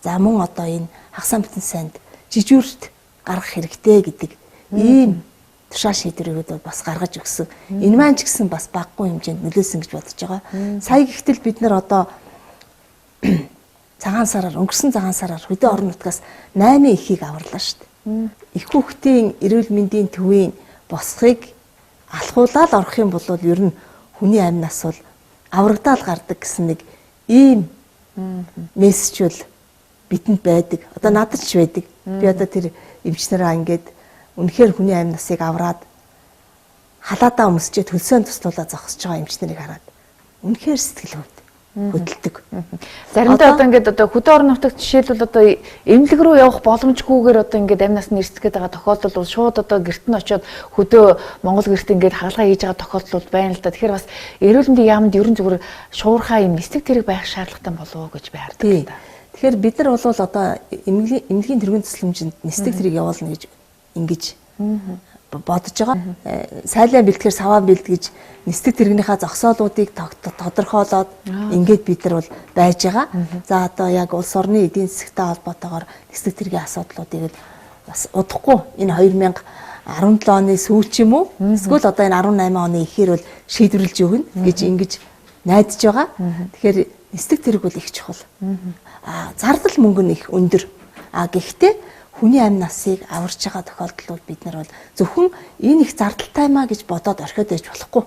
за мөн одоо энэ хагасаа бүтэн сайнд жижүүрт гаргах хэрэгтэй гэдэг ийм тушаал шийдвэрүүд бас гаргаж өгсөн. Энэ маань ч гэсэн бас баггүй хэмжээнд нөлөөсөн гэж бодож байгаа. Сая гэхдээ бид нар одоо өнгөрсөн цагаан сараар хөдөө орон нутгаас 8 ихийг аварлаа шүү дээ. Их хүүхдийн эрүүл мэндийн төвийн босхийг алхуулаад орох юм бол ер нь хүний амнаас бол аврагдаал гардаг гэсэн нэг ийм мессеж бол бидэнд байдаг. Одоо надад ч байдаг. Би одоо тэр эмчнэрээ ингээд үнэхээр хүний амь насыг авраад халаадаа өмсчээ төлсөön туслуулаад зогсож байгаа эмчнэрийг хараад үнэхээр сэтгэл хөдлөдөг. Заримдаа одоо ингээд одоо хөдөө орон нутагт жишээлбэл одоо эмнэлэг рүү явах боломжгүйгээр одоо ингээд амь насны эрсдэхэд байгаа тохиолдол бол шууд одоо гэрт нь очиод хөдөө Монгол гэрт ингээд хагалгаа хийж байгаа тохиолдол байна л да. Тэгэхээр бас эрүүл мэндийн яамд ерөн зүгээр шуурхаа юм нислэг тэрэг байх шаардлагатай болов уу гэж би хардаг л да. Тэгэхээр бид нар бол одоо эмнэлгийн тэргуун тусламжинд нислэг тэрэг явуулна гэж ингэж бодож байгаа. Сайлаа бэлтгэр саваа бэлтгэж нислэг тэрэгнийхээ зогсоолуудыг тодорхойлоод ингээд бид нар бол байж байгаа. За одоо яг улс орны эдийн засагтай холбоотойгоор нислэг тэргийн асуудлуудыг бас удахгүй энэ 2017 оны сүүл ч юм уу эсвэл одоо энэ 18 оны ихээр бол шийдвэрлэж өгнө гэж ингэж найдаж байгаа. Тэгэхээр нислэг тэрэг бол их чухал. Зардал мөнгө нь их өндөр. Гэхдээ хүний амь насыг аварч байгаа тохиолдол бид нар бол зөвхөн энэ их зардалтай маа гэж бодоод орхиод байж болохгүй.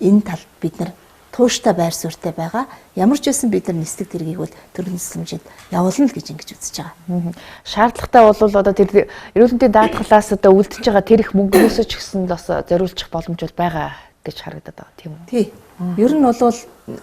Энэ талд бид нар тууштай байр суурьтай байгаа. Ямар ч байсан бид нар нислэг тэргийг бол төрийн тусламжид явуулна л гэж ингэж үзэж байгаа. Шаардлагатай бол одоо тэр эрүүл мэндийн даатгалаас одоо үлдэж байгаа тэр их мөнгнөөсөө ч гэсэн бас зориулчих боломж бол байгаа гэж харагдаад байгаа тийм үү? Тий. Ер нь бол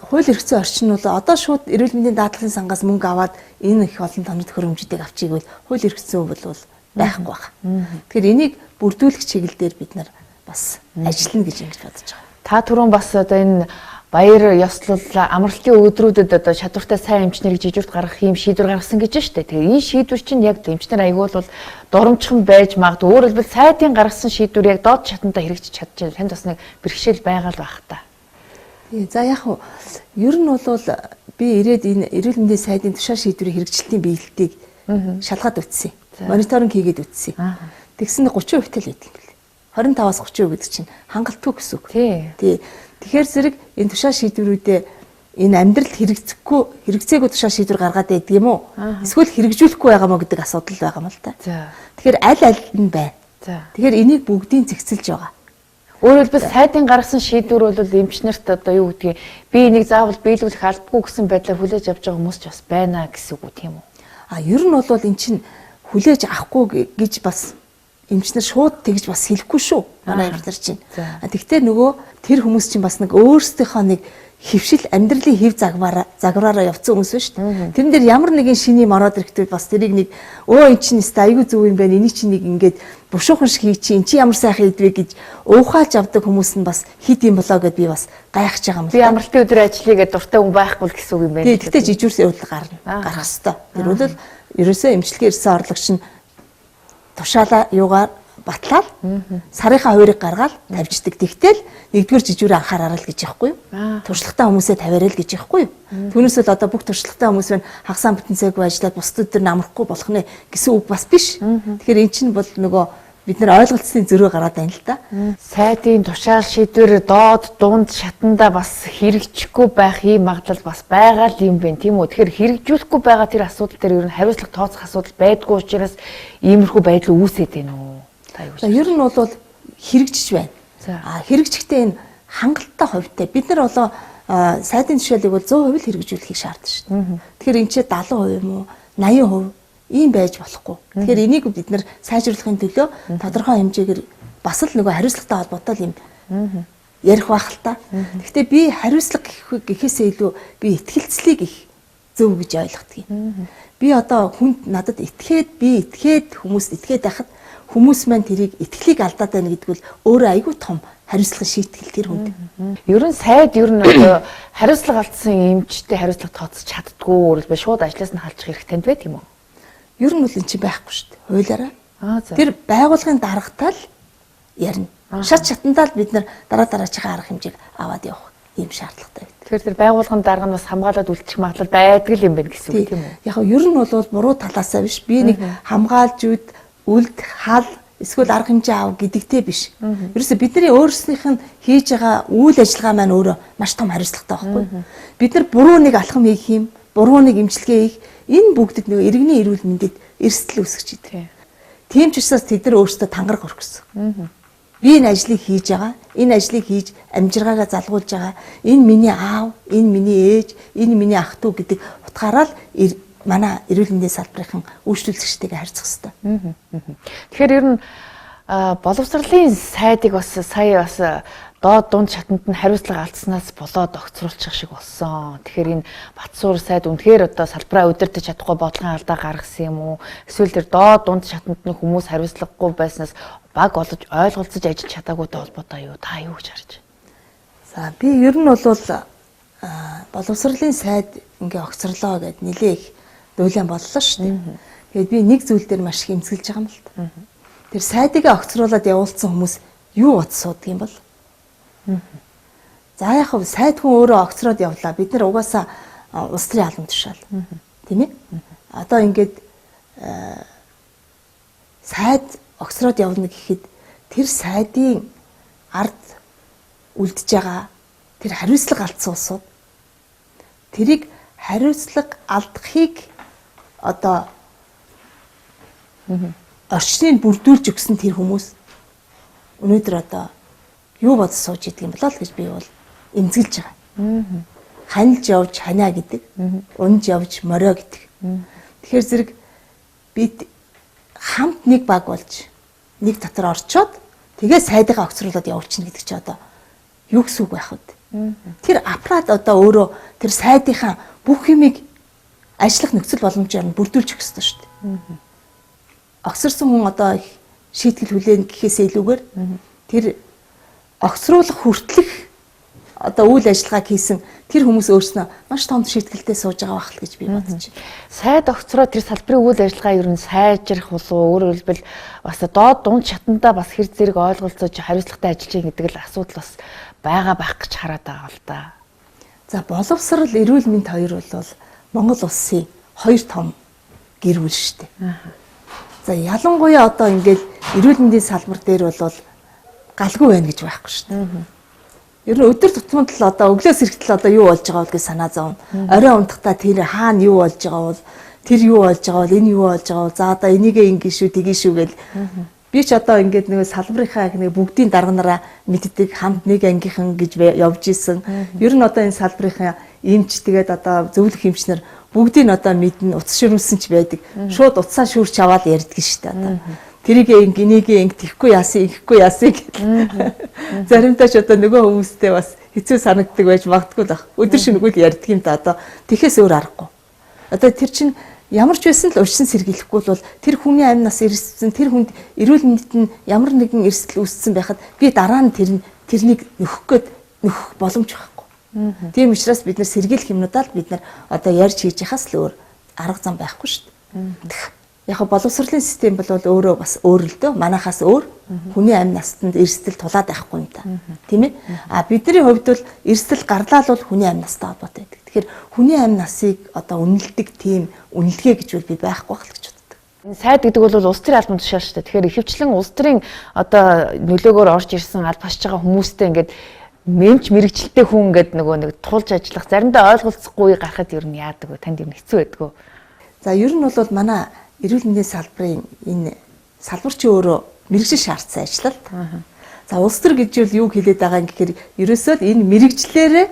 хууль эрх зүйн орчин бол одоо шууд эрүүл мэндийн даатгалын сангаас мөнгө аваад энэ их олон тоног хөрөмжүүдийг авчиг бол хууль эрх зүйн бол байхгүй байна. Тэгэхээр энийг бүрдүүлэх чиглэлээр бид нар бас ажиллана гэж ингэж бодож байгаа. Та түрүүн бас одоо энэ баяр ёслол амралтын өдрүүдэд одоо чадвартай сайн эмчнэрийг жижигт гаргах юм шийдвэр гаргасан гэж байна шүү дээ. Тэгээ энэ шийдвэр чинь яг эмчнэр аягуул дурамчхан байж магадгүй. Өөрөөр хэлбэл сайдын гаргасан шийдвэр яг доод шатандаа хэрэгжиж чадчихна. Танд бас нэг бэрхшээл байгаа л байх та. За яг уу ер нь бол би ирээд энэ эрүүл мэндийн сайдын тушаал шийдвэрийн хэрэгжилтийн биелэлтийг шалгаад үтсэн. Мониторинг хийгээд үтсэн. Тэгсэн 30% л байдаг юм бэл. 25-аас 30% гэдэг чинь хангалтгүй гэсэн үг. Тий. Тэгэхээр зэрэг энэ тушаал шийдвэрүүдээ энэ амьдралд хэрэгцээгүй тушаал шийдвэр гаргаад байдаг юм уу? Эсвэл хэрэгжүүлэхгүй байгаа мó гэдэг асуудал байгаа юм л та. Тэгэхээр аль нь байна. Тэгэхээр энийг бүгдийг зэгцэлж байгаа. Өөрөөр хэлбэл сайдын гаргасан шийдвэр бол эмчнэрт одоо юу гэдгийг би энийг заавал биелүүлэх албагүй гэсэн байдлаар хүлээж авч байгаа хүмүүс ч бас байна гэсэн үг тийм үү? Ер нь бол эн чинь хүлээж авахгүй гэж бас эмчнэр шууд тэгж бас хэлэхгүй шүү. Манай эмчнэр чинь. Тэгвэл нөгөө тэр хүмүүс чинь бас нэг өөрсдийнхөө нэг хөвшил амьдралын хэв загвараараа явцсан хүмүүс шүү дээ. Тэрэн дээр ямар нэгэн шиний мороод ирэхдээ бас тэрийг нэг эн чинь өстой айгүй зөв юм байна. Энийг чинь нэг ингээд бушуухан шиг хий чи эн чи ямар сайхан идвэ гэж уухааж авдаг хүмүүс нь бас хид юм болоо гэд би бас гайхаж байгаа юм л. Би амралтын өдөр ажиллая гэдэг дуртай хүн байхгүй л гэсэн үг юм байна. Тэгтээ жижүүрс явуулга гарна. Гарах хэвээр. Тэр бол ерөөсөө эмчилгээ ирсэн орлогч нь тушаалаа юугаар батлаад сарынхаа хуурийг гаргаад тавьждаг. Тэгтэл нэгдүгээр жижүүрээ анхаараа л гэж яахгүй юу? Туршлагатай хүмүүсээ тавиараа л гэж яахгүй юу? Түүнээс л одоо бүх туршлагатай хүмүүс байна хагасаа бүтэн цаггүй ажиллаад бусдад төр намрахгүй болох нэ гэсэн үг бас биш. Тэгэхээр эн чинь бол нөгөө бид нар ойлголцсны зөрөө гараад байна л да. Сайдын тушаал шийдвэр доод дунд шатанда бас хэрэгжихгүй байх ийм магадлал бас байгаа л юм байна тийм үү. Тэгэхээр хэрэгжүүлэхгүй байгаа тэр асуудал дээр ер нь хариуцлага тооцох асуудал байдгүй учраас иймэрхүү байдал үүсээд байна уу? За ер нь бол хэрэгжиж байна. Хэрэгжихдээ энэ хангалттай хувьтай бид нар болоо сайдын тушаалыг бол 100% л хэрэгжүүлэхийг шаарддаг шүү дээ. Тэгэхээр энэ чинь 70% юм уу 80% ийм байж болохгүй. Тэгэхээр энийг бид нар сайжруулахын төлөө тодорхой хэмжээгээр бас л нөгөө хариуцлагатай холбоотой юм ярих байх л та. Гэхдээ би хариуцлага гэхээсээ илүү би итгэлцлийг их зөв гэж ойлгодгийг. Би одоо хүнд надад итгээд хүмүүст итгээд байхад хүмүүс маань тэрийг итгэлийг алдаад байна гэдэг бол өөрөө айгүй том хариуцлага шийтгэл тэр хүнд. Ер нь сайд одоо хариуцлага алдсан эмчтэй хариуцлага тооцож чаддгүй бол шууд ажлаас нь халдчих хэрэг танд байт юм уу? Ер нь бол энэ чинь байхгүй шүү дээ. Хуулиараа. Тэр байгууллагын даргатаа л ярина. Шат шатандаа л бид нар дараачихын арга хэмжээг аваад явах ийм шаардлагатай байдаг. Тэгэхээр тэр байгууллагын дарга нь бас хамгаалаад үлдчих магадлал байдаг юм байна гэсэн үг тийм үү? Яг нь ер нь бол буруу талаасаа биш. Би нэг хамгаалж үд үлд хал эсвэл арга хэмжээ аав гэдэгтэй биш. Ерөөсө бидний өөрснийх нь хийж байгаа үйл ажиллагаа маань өөрөө маш том хариуцлагатай байхгүй. Бид нар буруу нэг алхам хийх юм, буруу нэг эмчилгээ хийх энэ бүгдэд нөгөө иргэний эрүүл мэндэд эрсдэл үүсгэж идэв. Тийм ч учраас тэд нар өөрсдөө тангараг өргөсөн. Би энэ ажлыг хийж байгаа, энэ ажлыг хийж амжиргаагаа залгуулж байгаа. Энэ миний аав, энэ миний ээж, энэ миний ах トゥ гэдэг утгаараа л манай эрүүл мэндийн салбарын үйлчлүүлэгчтэйгээ харьцах хэрэгтэй. Тэгэхээр ер нь боловсролын сайдыг бас сая бас доод дунд шатанд нь хариуцлага алдснаас болоод огцруулчих шиг болсон. Тэгэхээр энэ Батсуур сайд үнэхээр одоо салбараа удирдах чадахгүй бодлогын алдаа гаргасан юм уу? Эсвэл тэр доод дунд шатанд нь хүмүүс хариуцлагагүй байснаас баг олж ойлголцож ажиллаж чадаагүйтэй холбоотой юу? Та юу гэж харж байна? За би ер нь бол боловсролын сайд ингээ огцрлоо гэд нэлээ их дуйлан боллоо шүү дээ. Тэгээд би нэг зүйл дээр маш их эмзэглэж байгаа юм л та. Тэр сайдыг огцруулаад явуулсан хүмүүс юу бод суудаг юм бол? За яг хөө сайд хүн өөрөө огцроод явлаа. Бид нар угаасаа улс төрийн албан тушаал. Тийм ээ? Одоо ингээд сайд огцроод явна гэхэд тэр сайдын ард үлдэж байгаа тэр хариуцлага алдсан улсууд тэрийг хариуцлага алдахыг одоо орчныг бүрдүүлж өгсөн тэр хүмүүс өнөөдөр одоо юу бодож сууж идэг юм болоо л гэж би бол эмзэглэж байгаа. Ханилж явж ханаа гэдэг, унж явж морио гэдэг. Тэгэхээр зэрэг бид хамт нэг баг болж нэг дотор орчоод тэгээ сайдгаа огцруулаад явуулчихна гэдэг чи одоо юу гэсэн үг байх вэ? Тэр аппарат одоо өөрөө тэр сайдынхаа бүх юмыг ажиллах нөхцөл боломжоор нь бүрдүүлж өгөх ёстой шүү дээ. Огцорсон хүн одоо их шийтгэл хүлээн гэхээсээ илүүгээр тэр огцруулах хүртэлх одоо үйл ажиллагааг хийсэн тэр хүмүүс өөрснөө маш том шийтгэлтэй сууж байгаа байх л гэж би бодож байна. Сайд огцроо тэр салбарын үйл ажиллагаа ер нь сайжрах болов өөрөөр хэлбэл бас доод дунд шатандаа бас хэр зэрэг ойлголцож хариуцлагатай ажиллаж байгаа гэдэг л асуудал бас байгаа байх гэж хараад байгаа л да. За боловсрол эрүүл мэнд хоёр бол Монгол улсын хоёр том гэр бүл шүү дээ. За ялангуяа одоо ингээл эрүүл мэндийн салбар дээр бол галгүй байна гэж байхгүй шүү дээ. Ер нь өдөр тутмын л одоо өглөөс эрэхтэл одоо юу болж байгаа вэ гэж санаа зовно. Орой унтахтаа тэр хаана юу болж байгаа бол тэр юу болж байгаа бол энэ юу болж байгаа бол за одоо энийгээ ингэ шүү тгий шүү гэл би ч одоо ингээд нэг салбарынхаа нэг бүгдийн дарганараа мэддэг хамт нэг ангийнхан гэж явж исэн. Ер нь одоо энэ салбарынхаа эмч тэгээд одоо зөвлөх эмчнэр бүгдийг одоо мэднэ утас ширүүлсэн ч байдаг. Шууд утсаа шүүрч аваад ярьдаг шүү дээ одоо. Тэрийг энийг тийхгүй яасан гэл. Заримдаа ч одоо нөгөө хүмүүстэй бас хэцүү санагддаг байж магадгүй л ах. Өдөр шөнөгүй л ярьдаг юм да одоо. Тэхээс өөр аргагүй. Одоо тэр чинь ямар ч байсан л урьдчилан сэргийлэхгүй бол тэр хүний амь нас эрсдсэн тэр хүнд эрүүл мэндэд нь ямар нэгэн эрсдэл үүссэн байхад би дараа нь тэрнийг нөхөх боломж байхгүй. Тийм учраас бид нар сэргийлэх юмнуудаа л бид нар одоо ярьж хийж яхаас л өөр арга зам байхгүй шүү дээ. Яг боловсролын систем бол өөрөө бас өөр л дөө. Манайхаас өөр хүний амь настанд эрсдэл тулаад байхгүй юм да. Тийм ээ? А бидний хувьд бол эрсдэл гарлаа л хүний амь настай холбоотой байдаг. Тэгэхээр хүний амь насыг одоо үнэлдэг тийм үнэлгээ гэж би байхгүй байх л гэж боддог. Энэ сайд гэдэг бол улс төрийн албан тушаал шүү дээ. Тэгэхээр ихэвчлэн улс төрийн одоо нөлөөгөөр орж ирсэн аль басж байгаа хүмүүстэй ингээд мэмч мэрэгчлээ хүн ингээд нэг тулж ажиллах заримдаа ойлголцохгүй гарахад ер нь яадаг вэ? Танд юм хэцүү байдаг уу? За ер нь бол манай эрүүл мэндийн салбарын энэ салбарч өөрөө мэрэгжил шаардсан ажиллалт. За улс төр гэж юу хэлээд байгаа юм гэхээр ерөөсөө л энэ мэрэгжлээрээ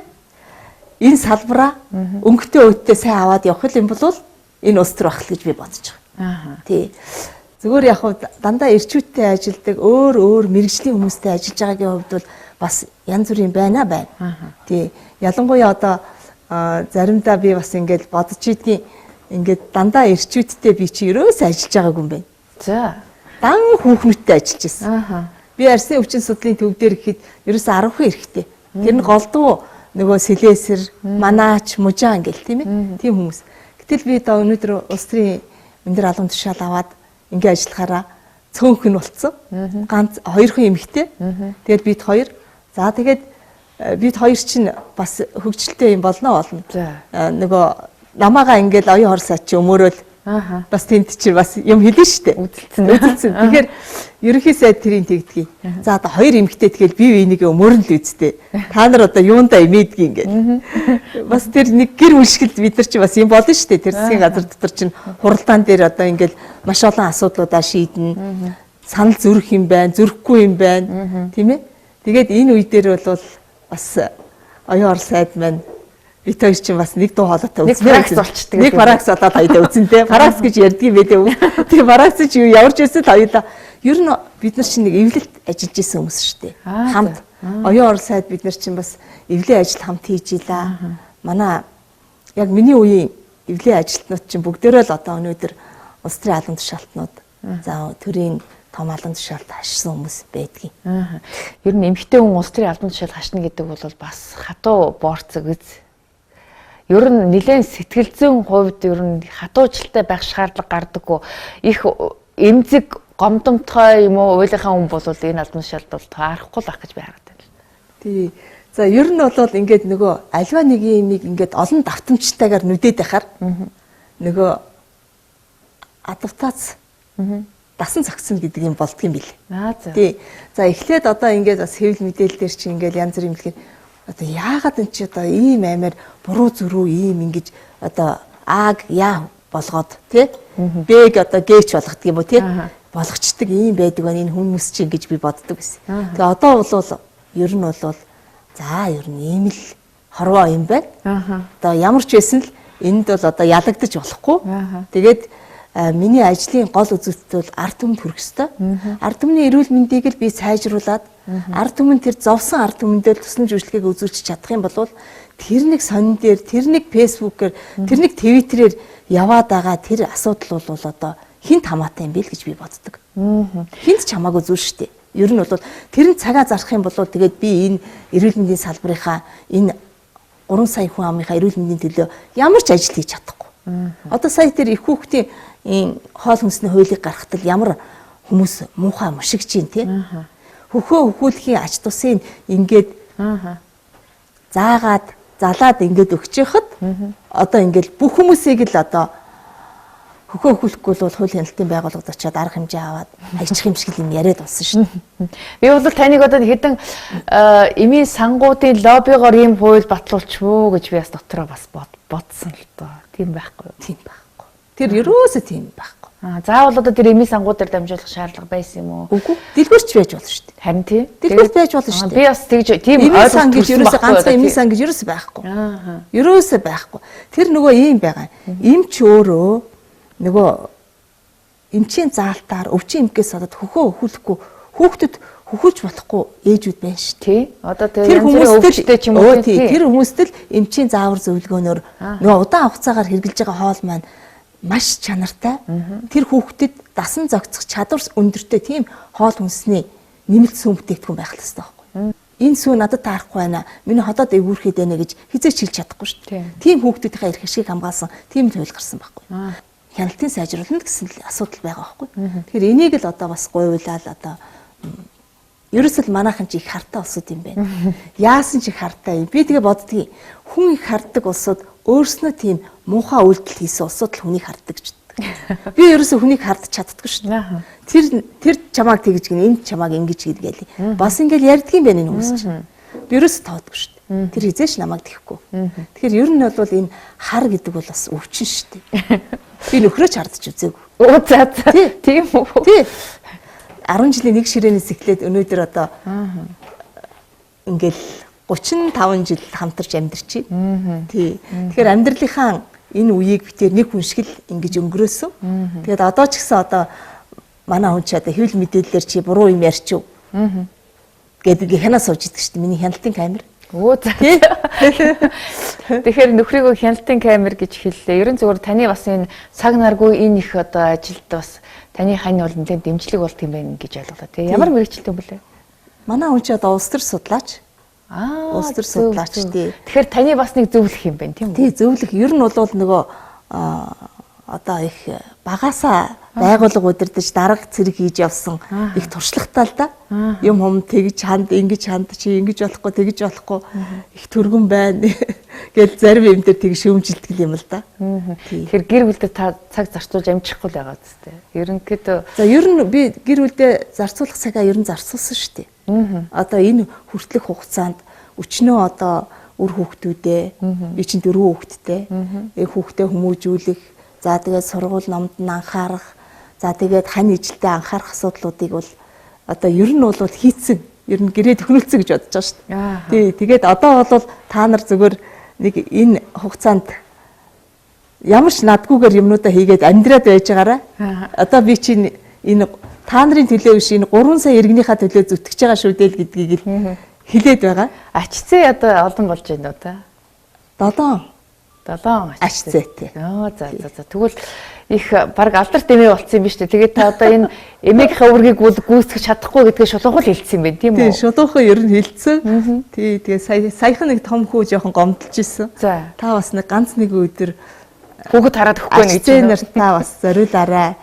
энэ салбараа өнгөтэй өдтэй сайн аваад явах юм бол энэ улс төр байх л гэж би бодож байгаа. Тий. Зүгээр яг дандаа эрчүүттэй ажилдаг өөр мэрэгжлийн хүмүүстэй ажиллаж байгаагийн хувьд бол бас янз бүрийн байна. Тий. Ялангуяа одоо заримдаа би бас ингээд бодож идгийн ингээд дандаа ирчүүдтэй би чи ерөөсөө ажиллаж байгаагүй юм байна. За. Дан хүүхнүүдтэй ажиллаж байсан. Би арсны өвчин судлалын төв дээр гэхэд ерөөсөө 10 хүн эрэхтэй. Тэр нь голдуу нөгөө сэлэсэр, манаач, мужаа ингээл тийм ээ. Тийм хүмүүс. Гэтэл би одоо өнөөдөр улс төрийн өндөр албан тушаал аваад ингээ ажиллахаараа цөөнхөн болцсон. Ганц 2 хүн эмэгтэй. Тэгээд бид 2. За тэгээд бид 2 чинь бас хөгжилтэй юм болно. Нөгөө намаагаа ингээл оюун хорсаач өмөрөөл бас тэнд чи бас юм хэлнэ штэ. Үзэлцэн. Тэгэхээр ерөнхий сайд тэрийг тэгдгийг. За одоо 2 эмэгтэй тэгэл бие биенийгээ өмөрн л үзтээ. Та нар одоо юундаа имээдгийг ингээд. Бас тэр нэг гэр бүлшгэлд бид нар чи бас юм болно штэ. Тэр засгийн газар дотор чинь хуралдаан дээр одоо ингээл маш олон асуудлуудаа шийднэ. Санал зүрх юм байна, зүрхгүй юм байна. Тийм ээ. Тэгээд энэ үе дээр бол бас оюун сайд маань бид хоёр чинь бас нэг дуу хоолойтой үзсэн. Нэг паракс болчдөг. Нэг паракс болоод хоёулаа үзэн тэ. Паракс гэж ярьдаг юм байлээ. Тэгээ паракс чи явж ирсэн хоёулаа. Ер нь бид нар чинь нэг эвлэлт ажиллаж исэн хүмүүс шүү дээ. Хамт. Оюун сайд бид нар чинь бас эвлэлийн ажил хамт хийж илаа. Манай яг миний үеийн эвлэлийн ажилтнууд чинь бүгдээрээ л одоо өнөөдөр улс төрийн албан тушаалтнууд за төрийн том албан тушаалд хашсан хүмүүс байдгийг. Ер нь эмэгтэй хүн улс төрийн албан тушаалд хашна гэдэг бол бас хатуу боорцог үз. Ер нь нэлээд сэтгэл зүйн хувьд ер нь хатуужилтай байх шаардлага гардаггүй. Их эмзэг гомдомтгой юм уу уйлынхаа хүн бол энэ албан тушаалд бол таарахгүй л ах гэж би хараад байна. Тий. За ер нь бол ингээд нөгөө альва нэг юмыг ингээд олон давтамжтайгаар нүдээд байхаар нөгөө адаптац дасан зохицно гэдэг юм болдго юм бил. Тий. За эхлээд одоо ингээд бас хэвлэл мэдээлэл дээр чи ингээд янз бүр юм хэлэхэд одоо яагаад энэ чи одоо ийм аймаар буруу зөрүү ийм ингэж одоо ааг яа болгоод тий бэг одоо гээч болгодог юм уу тий болгочдөг ийм байдаг байна энэ хүмүүс чинь гэж би боддог байсан. Тэгээ одоо бол ер нь бол за ер нь ийм л хорвоо юм байна. Одоо ямар ч байсан л энд бол одоо ялагдаж болохгүй. Тэгээд миний ажлын гол үзүүлэлт бол ард түмэнд хүрэх ёстой. Ард түмний эрүүл мэндийг л би сайжруулад ард түмэн тэр зовсон ард түмэндээ тусламж үйлчлэгийг үзүүлчих чадах юм бол тэр нэг сонин дээр, тэр нэг фэйсбүүкээр, тэр нэг твиттерээр яваад байгаа тэр асуудал бол одоо хинт хамаатай юм бэ л гэж би боддог. Хинт ч хамаагүй зүйл шүү дээ. Ер нь бол тэр нь цагаа зарах юм бол тэгээд би энэ эрүүл мэндийн салбарынхаа энэ 3 сая хүн амынхаа эрүүл мэндийн төлөө ямар ч ажил хийж чадахгүй. Одоо сая тэр их хүүхдийн хоол хүнсний хуулийг гаргахад ямар хүмүүс муухай мушигч юм тий. Хөхөө хөхүүлэхийн ач тусыг ингээд заагаад залаад ингээд өгчөөхэд одоо ингээд бүх хүмүүсийг л одоо хөхөө хөхүүлэхгүй бол хуулийн хяналтын байгууллагад очиад арга хэмжээ аваад хайчих юм шиг юм яриад болсон шүү дээ. Би бол таныг одоо хэдэн эмийн сангуудын лоббигоор ийм хууль батлуулчихвөө гэж би бас дотроо бас бодсон л доо. Тийм байхгүй юу? Тийм байхгүй. Тэр ерөөсөө тийм байхгүй. Заавал одоо тэр эмийн сангууд дээр дамжуулах шаардлага байсан юм уу? Үгүй. Дэлгүүрч байж болно шүү дээ. Харин тий. Дэлгүүрч байж болно шүү дээ. Би бас тэгж тийм ойлголт гэж ерөөсөө ганцхан эмийн сан гэж ерөөсөө байхгүй. Ерөөсөө байхгүй. Тэр нөгөө ийм байгаа. Эмч өөрөө нөгөө эмчийн заалтаар өвчин эмгээс одод хөхөө өхүүлэхгүй хүүхдэд хөхүүлж болохгүй ээжүүд байна шүү тий. Одоо тэр хүмүүстэй ч юм уу тий. Тэр хүмүүст л эмчийн заавар зөвлөгөөнөөр нөгөө удаан хугацаагаар хэрглэж байгаа хоол маань маш чанартай. Тэр хүүхдэд дасан зохицох чадвар өндөртэй тийм хоол хүнсний нэмэлт сүм бүтээгдэхүүн байх хэрэгтэй байхгүй. Энэ сүү надад таарахгүй байна. Миний ходоод эвгүүрхэд байна гэж хизээч хэлж чадахгүй шүү дээ. Тийм хүүхдүүдийнхээ эрх ашиг хамгаалсан тийм л хууль гарсан байхгүй. Хяналтын сайжруулалт гэсэн асуудал байгаа байхгүй. Тэгэхээр энийг л одоо бас гуйлаад одоо ерөөсөл манайхан ч их хартай улсууд юм байна. Яасан ч их хартай юм. Би тэгээ боддгийг хүн их харддаг улсууд өөрснөө тийм муухай үйлдэл хийсэн улсууд л хүнийг харддаг гэж боддог. Би ерөөсөө хүнийг хардж чаддаггүй шүү дээ. Тэр чамааг тэгж гин, энэ чамааг ингэж гэдгээл. Бас ингээл ярьдаг юм байна энэ хүмүүс чинь. Би ерөөсөө тоодгүй шүү дээ. Тэр хизээш намайг тэхгүй. Тэгэхээр ер нь бол энэ хар гэдэг бол бас өвчин шүү дээ. Би нөхрөөч хардж үзээгүй. Оо за тийм үү. Тий. 10 жилийн нэг ширээнээс эхлээд өнөөдөр одоо ингээл 35 жил хамтарч амьдарч байна. Тий. Тэгэхээр амьдралынхаа энэ үеийг битээр нэг хүн шиг л ингэж өнгөрөөсөн. Тэгээд одоо ч гэсэн одоо манай хүн ч одоо хэвлэл мэдээлэлээр чи буруу юм ярьчих. Гэдэг хянаа сууж идэг шүү дээ. Миний хяналтын камер. Оо за. Тэгэхээр нөхрийгөө хяналтын камер гэж хэллээ. Ерөн зөвөр таны бас энэ цаг наргүй энэ их одоо ажилд бас таны хань бол нэлээд дэмжлэг болт юм байна гэж ойлголоо. Тэгээ ямар мэрэгчлээ юм бэ? Манай хүн чи одоо улс төр судлаач. Улс төр судлаач тий. Тэгэхээр таны бас нэг зөвлөх юм байна тийм үү? Тий, зөвлөх. Ер нь бол нөгөө одоо их багасаа байгууллага удирдах дарга цэрэг хийж явсан их туршлагатай л да. Юм тэгж ханд, ингэж ханд чи ингэж болохгүй, тэгж болохгүй их төргөн байна гэж зарим юм дээр тэг шүүмжилдэг юм л да. Тэгэхээр гэр бүлдээ та цаг зарцуулж амжихгүй л байгаа зү. Ерөнхийдөө за ер нь би гэр бүлдээ зарцуулах цагаа ер нь зарцуулсан шүү дээ. Одоо энэ хүртэлх хугацаанд өчнөө одоо үр хүүхдүүдээ би чинь 4 хүүхэдтэй. Хүүхдээ хүмүүжүүлэх, за тэгээд сургууль номд нь анхаарах, за тэгээд хань ижилтэд анхаарах асуудлуудыг бол одоо ер нь бол хийцэн, ер нь гэрээ төхнүүлсэн гэж бодож байгаа шүү дээ. Тий, тэгээд одоо бол та нар зөвхөн нэг энэ хугацаанд ямар ч надгүйгээр юмнуудаа хийгээд амьдраад байж байгаараа. Одоо би чинь энэ та нарын төлөө биш энэ 3 сая иргэнийхээ төлөө зүтгэж байгаа шүү дээ гэдгийг л хэлээд байгаа. А.Цогцэцэг одоо олон болж байна уу та? 7 А.Цогцэцэг. За. Тэгвэл их баг алдарт эмээ болцсон юм биш үү? Тэгээд та одоо энэ эмээгийнхээ үргийг гүйцэтгэж чадахгүй гэдгээ шулуухал хэлсэн юм байна тийм үү? Тийм, шулуухан ер нь хэлсэн. Тий, тэгээ саяхан нэг том хүү жоохон гомдолж исэн. Та бас нэг ганц нэг өдөр хүүхэд хараад өгөхгүй нэг гэж нар та бас зориулаарай.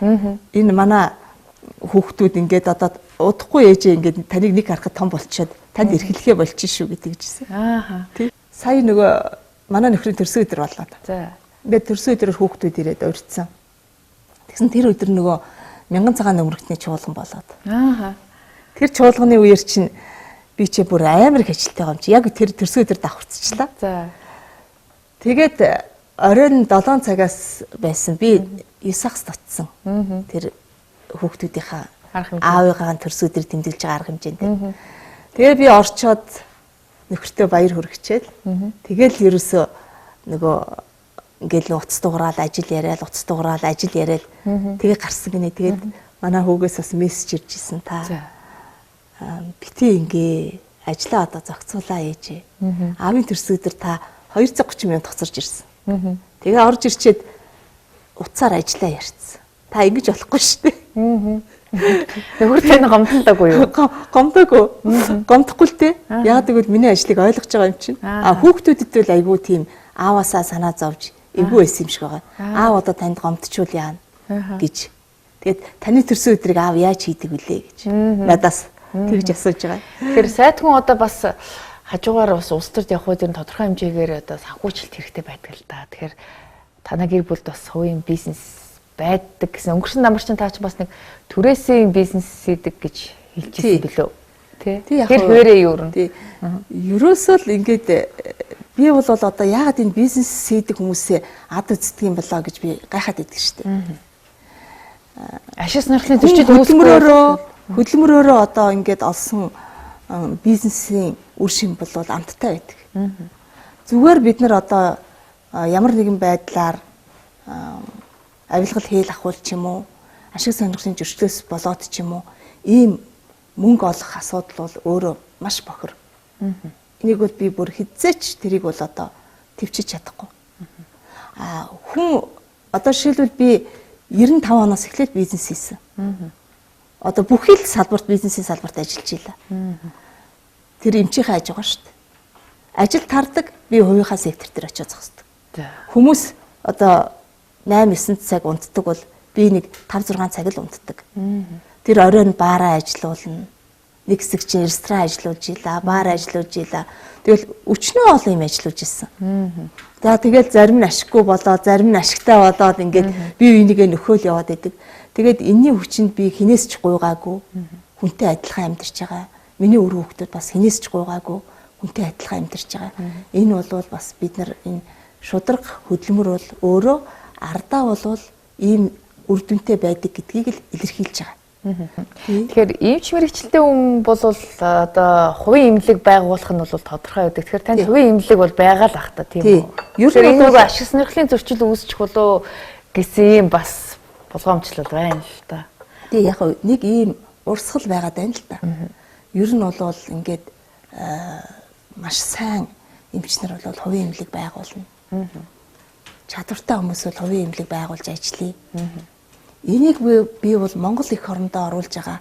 Энэ манай хүүхдүүд ингээд одоо удахгүй ээжээ ингээд таныг нэг харахад том болчиход танд эрхлэхээ болчих шүү гэдэг жисэн. Тий. Сая нөгөө манай нөхрийн төрсөн өдөр болоод. Ингээд төрсөн өдрөөр хүүхдүүд ирээд урьдсан. Тэгсэн тэр өдөр нөгөө 1000 цагаан нөмрөгтний чуулган болоод. Тэр чуулганы үеэр чинь би ч бүр амар их ажилттай байгаа юм чи. Яг тэр төрсөн өдөр давхарцчихлаа. Тэгээд оройн 7 цагаас байсан. Би 9 сагс татсан. Тэр хүүхдүүдийнхаа аавыгаа төрсөн өдөр тэмдэглэж байгаа арга хэмжээнд. Тэгээ би орчоод нөхөртөө баяр хүргэчээл. Тэгэл ерөөсөө нөгөө ингээл уц дуграал ажил яриад, уц дуграал ажил яриад тэгээ гарсан гинэ. Тэгээд манай хүүгээс бас мессеж ирж исэн та. Бити ингээ ажлаа одоо зохицуулаа ээжээ. Аавын төрсөн өдөр та 230 минут хоцорж ирсэн. Тэгээ орж ирчээд уцаар ажиллаа ярьцсан. Та ингэж болохгүй шүү дээ. Нөхөр тань гомдлоогүй юу? Гомдохгүй л дээ. Яг тэгвэл миний ажлыг ойлгож байгаа юм чинь. Хүүхдүүдэд бол айгүй тийм ааваасаа санаа зовж эвгүй байсан юм шиг байгаа. Аав одоо танд гомдчул яана гэж. Тэгээд таны төрсөн өдрийг аав яаж хийдэг вүлээ гэж. Надаас тэгж асууж байгаа. Тэгэхээр сайд хүн одоо бас хажуугаар бас улс төрд явах үед тодорхой хэмжээгээр одоо санхүүжилт хэрэгтэй байдаг л да. Тэгэхээр танай гэр бүлд бас хувийн бизнес байдаг гэсэн. Өнгөрсөн намарчин таа ч бас нэг түрээсийн бизнес хийдэг гэж хэлчихсэн билүү? Тий. Тэр хөрөө юу юм? Тий. Ерөөсөө л ингээд би бол одоо яагаад энэ бизнес хийдэг хүмүүсээ ад үздэг юм болоо гэж би гайхаад байдаг шүү дээ. Ашиг сонирхлын зөрчил хөдөлмөрөөрөө одоо ингээд олсон бизнесийн үр шим бол амттай байдаг. Зүгээр бид нар одоо ямар нэгэн байдлаар авилгал хээл ахуул ч юм уу, ашиг сонирхлын зөрчлөөс болоод ч юм уу, ийм мөнгө олох асуудал бол өөрөө маш бохир. Энийг бол би бүр хизээч тэрийг бол одоо төвчиж чадахгүй. Хүн одоо жишээлбэл би 95 оноос эхлээд бизнес хийсэн. Одоо бүхий л салбарт бизнесийн салбарт ажиллаж илаа. Тэр эмчийнхээ аж байгаа шүү дээ. Ажил тардаг, би хувийнхаа сектор дээр очиж зогсдог. Хүмүүс одоо 8-9 цаг унтдаг бол би нэг 5-6 цаг л унтдаг. Тэр оройн баараа ажиллуулна. Нэг хэсэг чинь ресторан ажиллуулж ийла, баар ажиллуулж ийла. Тэгэл өчнөө олон юм ажиллуулж исэн. За тэгэл зарим нь ашиггүй болоо, зарим нь ашигтай болоод ингээд би энийгээ нөхөөл яваад идэг. Тэгээд энэний хүчинд би хинээс ч гуйгаагүй. Хүнтэй адилхан амьдарч байгаа. Миний өр хүүхдүүд бас хинээс ч гуйгаагүй. Хүнтэй адилхан амьдарч байгаа. Энэ бол бас бид нар энэ шударга хөдөлмөр бол өөрөө ардаа болвол ийм үр дүнтэй байдаг гэдгийг л илэрхийлж байгаа. Тэгэхээр эмч мэрэгчлээ хүн бол одоо хувийн эмнэлэг байгуулах нь бол тодорхой байдаг. Тэгэхээр танд хувийн эмнэлэг бол байгаа л ах та тийм үү? Ер нь нөгөө ашиг сонирхлын зөрчил үүсчих болоо гэсэн юм бас болгоомжлол байна л та. Тэгээ яг нэг ийм урсгал байгаад байна л та. Ер нь бол ингээд маш сайн эмч нар бол хувийн эмнэлэг байгуулна. Чадвартай хүмүүс бол хувийн эмнэлэг байгуулж ажиллая. Энийг би бол Монгол эх орондоо оруулж байгаа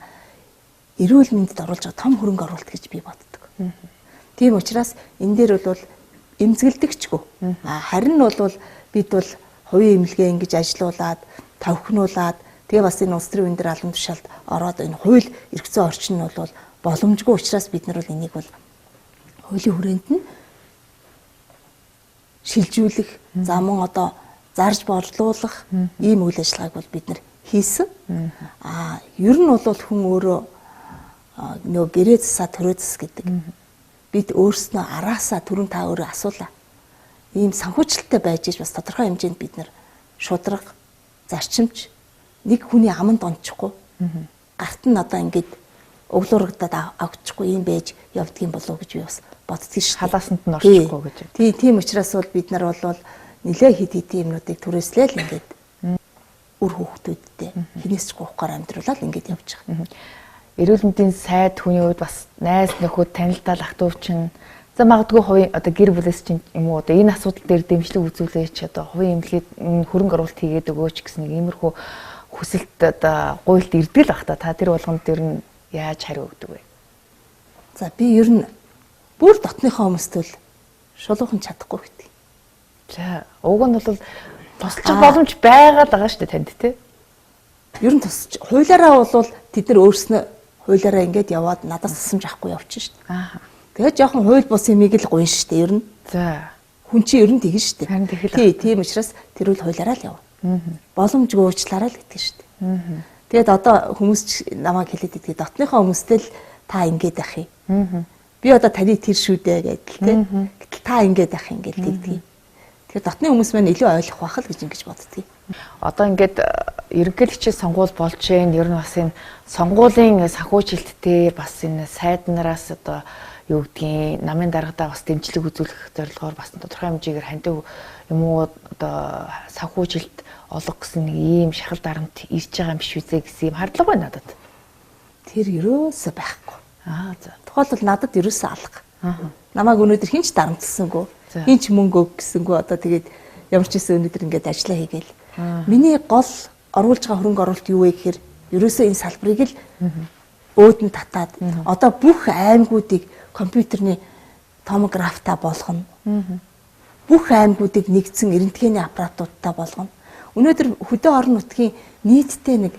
эрүүл мэндэд оруулж байгаа том хөрөнгө оруулалт гэж би боддог. Тийм учраас энэ дээр бол эмзэглэдэгчгүй. Харин бол бид бол хувийн эмнэлгээ ингэж ажилуулад, тавхинуулаад тэгээ бас энэ улс төрийн өндөр албан тушаалд ороод энэ хууль эрх зүйн орчин нь бол боломжгүй учраас бид нар бол энийг бол хуулийн хүрээнд нь шилжүүлэх, за мөн одоо зарж борлуулах ийм үйл ажиллагааг бол бид нар хийсэн. Ер нь бол хүн өөрөө нөгөө гэрээ засаа төрөө зас гэдэг. Бид өөрснөө араасаа түрүүн та өөрөө асуулаа. Ийм санхүүжилттэй байж бас тодорхой хэмжээнд бид нар шудраг, зарчимч нэг хүний аманд ончихгүй. Гарт нь одоо ингээд өглөөрөгдөд авчихгүй юм байж явдгийн болов гэж би бас боддгийг шүү. Халаасанд нь орчихгүй гэж. Тийм учраас бол бид нар бол нэлээ хит хитийн юмнуудыг түрээслээл ингээд үр хүүхдүүдтэй хинээс ч гоохоор амьдруулаад ингээд явж байгаа. Эрүүл мэндийн сайд хүний хувьд бас найз нөхөд танилдал ах トゥ чинь за магадгүй хувийн одоо гэр бүлээс чинь юм уу одоо энэ асуудал дээр дэмжлэг үзүүлээч одоо хувийн эмнэлгээд хөрөнгө оруулалт хийгээд өгөөч гэсэн нэг иймэрхүү хүсэлт одоо гуйлт ирдэг л бах та тэр болгонд дэр нь яаж хариу өгдөг вэ? За би ер нь бүр дотныхоо хүмүүст л шулуухан чадахгүй гэдэг. За уг нь бол тусалчих боломж байгаад байгаа шүү дээ танд тий. Ер нь тусч хуулиараа бол тэд нар өөрснөө хуулиараа ингээд яваад надаас тусамж авахгүй явчихна шүү дээ. Тэгээд жоохон хууль бус юмыг л гуйна шүү дээ ер нь. За хүн чинь ер нь тэгнэ шүү дээ. Тийм учраас тэр үл хуулиараа л явна. Боломжгүй уучлаарай л гэдэг шүү дээ. Тэгээд одоо хүмүүс намайг хэлээд идэх дотныхоо хүмүүстэй л та ингээд ах юм. Би одоо таны тэр шүү дээ гэдэг тий. Гэтэл та ингээд ах юм гэдэг тэгдэг. Тэгэхээр дотны хүмүүс маань илүү ойлгох байх л гэж ингэж боддгийг. Одоо ингээд ерөнхийлөгчийн сонгуул болж байна. Ер нь бас энэ сонгуулийн санхүүжилттэй бас энэ сайд нараас одоо юу гэдгийг намын даргадаа бас дэмжлэг үзүүлэх зорилгоор бас тодорхой хэмжээгээр хандив юм уу одоо санхүүжилт олох гэсэн нэг ийм шахал дарамт ирж байгаа юм биш үү гэсэн юм хардлага байна надад. Тэр ерөөсөө байхгүй. За. Тухайлбал надад ерөөсөө алга. Намайг өнөөдөр хинч дарамтсангүй. Хинч мөнгө өгсөнгүй одоо тэгээд ямар ч гэсэн өнөөдөр ингээд ажиллаа хийгээл. Миний гол оруулж байгаа хөрөнгө оруулалт юу вэ гэхээр ерөөсөө энэ салбарыг л өөдөн татаад одоо бүх аймагуудыг компьютерний томографтай болгоно. Бүх аймагуудыг нэгдсэн эрентгээний аппаратуудтай болгоно. Өнөөдөр хөдөө орон нутгийн нийтдээ нэг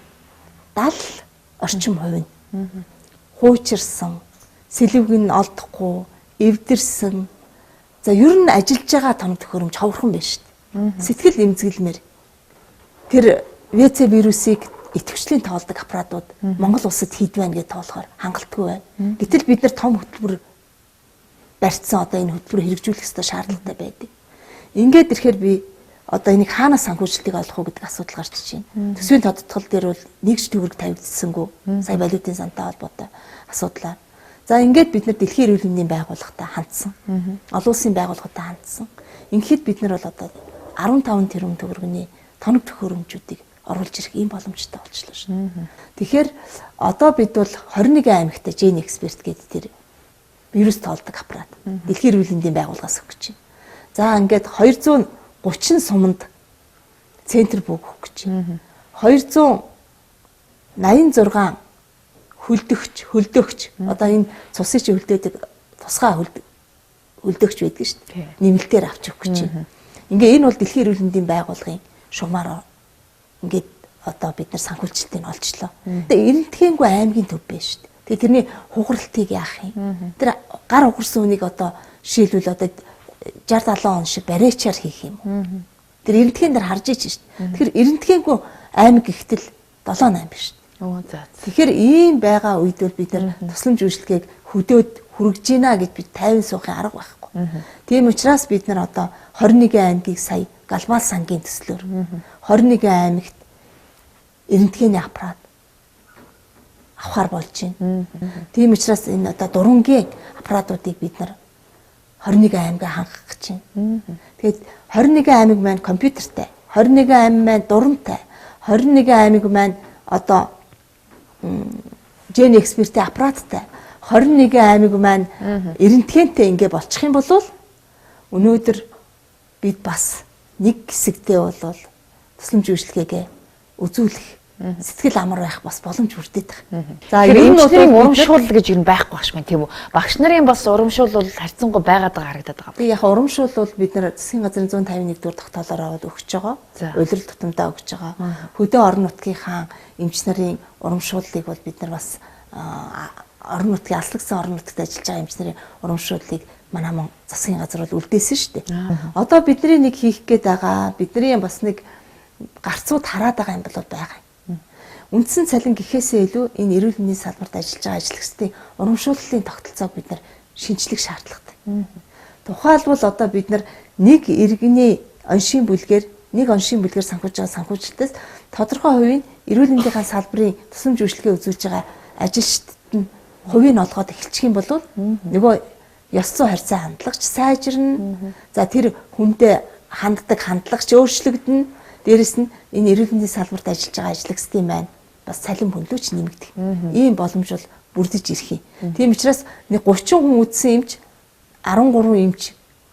70 орчим хувь нь хуучирсан, сэлвэг нь олдохгүй, эвдэрсэн. За ер нь ажиллаж байгаа том төхөөрөмж ховрхон байна шүү дээ. Сэтгэл эмзэглэмээр тэр ВЦ вирусыг идэвхжлийн тоолдог аппаратууд Монгол улсад хэд байна гэж тоолохоор хангалтгүй байна. Гэтэл бид нар том хөтөлбөр барьцсан одоо энэ хөтөлбөрөөр хэрэгжүүлэх ёстой шаардлагатай байдаг. Ингээд ирэхээр би одоо энийг хаанаас санхүүжилтийг олох вэ гэдэг асуудал гарч иж байна. Төсвийн тодтгол дээр бол нэгж төгрөг тавигдсангүй. Сая валютын сантай холбоотой асуудлаа. За ингээд бид нар дэлхийн эрүүл мэндийн байгууллагатай хандсан. Олон улсын байгууллагатай хандсан. Ингээд бид нар бол одоо 15 тэрбум төгрөгийн тоног төхөөрөмжүүдийг оруулж ирэх ийм боломжтой болчихлоо шүү. Тэгэхээр одоо бид бол 21 аймагт Gen Expert гэдэг тэр вирус тоолдог аппарат дэлхийн эрүүл мэндийн байгууллагаас өгч байна. За ингээд 230 суманд центр бөөгөх гэж байна. 286 хөлдөгч одоо энэ цусыг чи хөлдөөдөг тусгай хөлдөгч байдаг шүү дээ. Нэмэлтээр авч өгөх гэж байна. Ингээ энэ бол дэлхийн эрүүл мэндийн байгууллагын шугамаар ингээд одоо бид нар санхүүжилтийг олжлоо. Тэгээ эрентхэнгүй аймгийн төв байна шүү дээ. Тэгээ тэрний хугаралтыг яах юм? Тэр гар угарсан хүнийг одоо жишээлбэл одоо 60-70 он шиг бариачаар хийх юм уу? Тэр эрентхэн дээр харж ич шүү дээ. Тэгэхээр эрентхэнгүй аймаг гэхтэл 7-8 байна шүү дээ. Тэгэхээр ийм байгаа үед бол бид нар тусламж үйлчлэгийг хөдөөд хүргэж гинэ гэж бид 50 суухын арга байхгүй. Тийм учраас бид нар одоо 21 аймгийг сая галмал сангийн төслөөр 21 аймагт эрентгээний аппарат авахар болж байна. Тийм учраас энэ одоо дурангийн аппаратуудыг бид нар 21 аймгаа хангах гэж байна. Тэгээд 21 аймаг маань компьютертэй, 21 аймаг маань дурантай, 21 аймаг маань одоо Gen Expert аппараттай, 21 аймаг маань эрентгэнтэй ингээ болчих юм бол өнөөдөр бид бас нэг хэсэгтээ бол тусламж үйлчлэгээ үзүүлэх сэтгэл амар байх бас боломж бүрдээд байна. За энэ бол урамшуул гэж юм байхгүй багш маань тийм үү? Багш нарын бас урамшуул бол харьцангуй байгаад байгаа харагдаад байгаа. Тэгээ яг урамшуул бол бид нар засгийн газрын 151 дугаар тогтоолоор аваад өгч байгаа. Улирал тутамдаа өгч байгаа. Хөдөө орон нутгийн эмч нарын урамшууллыг бол бид нар бас орон нутгийн алслагдсан орон нутагт ажиллаж байгаа эмч нарын урамшууллыг манай мөн засгийн газар бол үлдээсэн шүү дээ. Одоо бидний нэг хийх гээд байгаа, бидний бас нэг гарцууд хараад байгаа юм бол байгаа. Үндсэн цалин гэхээсээ илүү энэ эрүүл мэндийн салбарт ажиллаж байгаа ажлагчдын урамшууллын тогтолцоог бид нар шинжлэх шаардлагатай. Тухайлбал одоо бид нар нэг иргэний оншийн бүлгээр санхүүж байгаа санхүүжилтээс тодорхой хувийн эрүүл мэндийн салбарын тусламж үйлчилгээ үзүүлж байгаа ажилчдад нь хувийг нь олгоод эхэлчих юм бол нөгөө ёс зүйн харьцаа хандлагч сайжирна. За тэр хүндээ ханддаг хандлагч өөрчлөгдөнө. Дээрэс нь энэ эрүүл мэндийн салбарт ажиллаж байгаа ажлагчдын маань бас цалин хөндлөөч нэмэгдэх. Ийм боломж бол бүрдэж ирэх юм. Тийм учраас нэг 30 хүн үдсэн эмч 13 эмч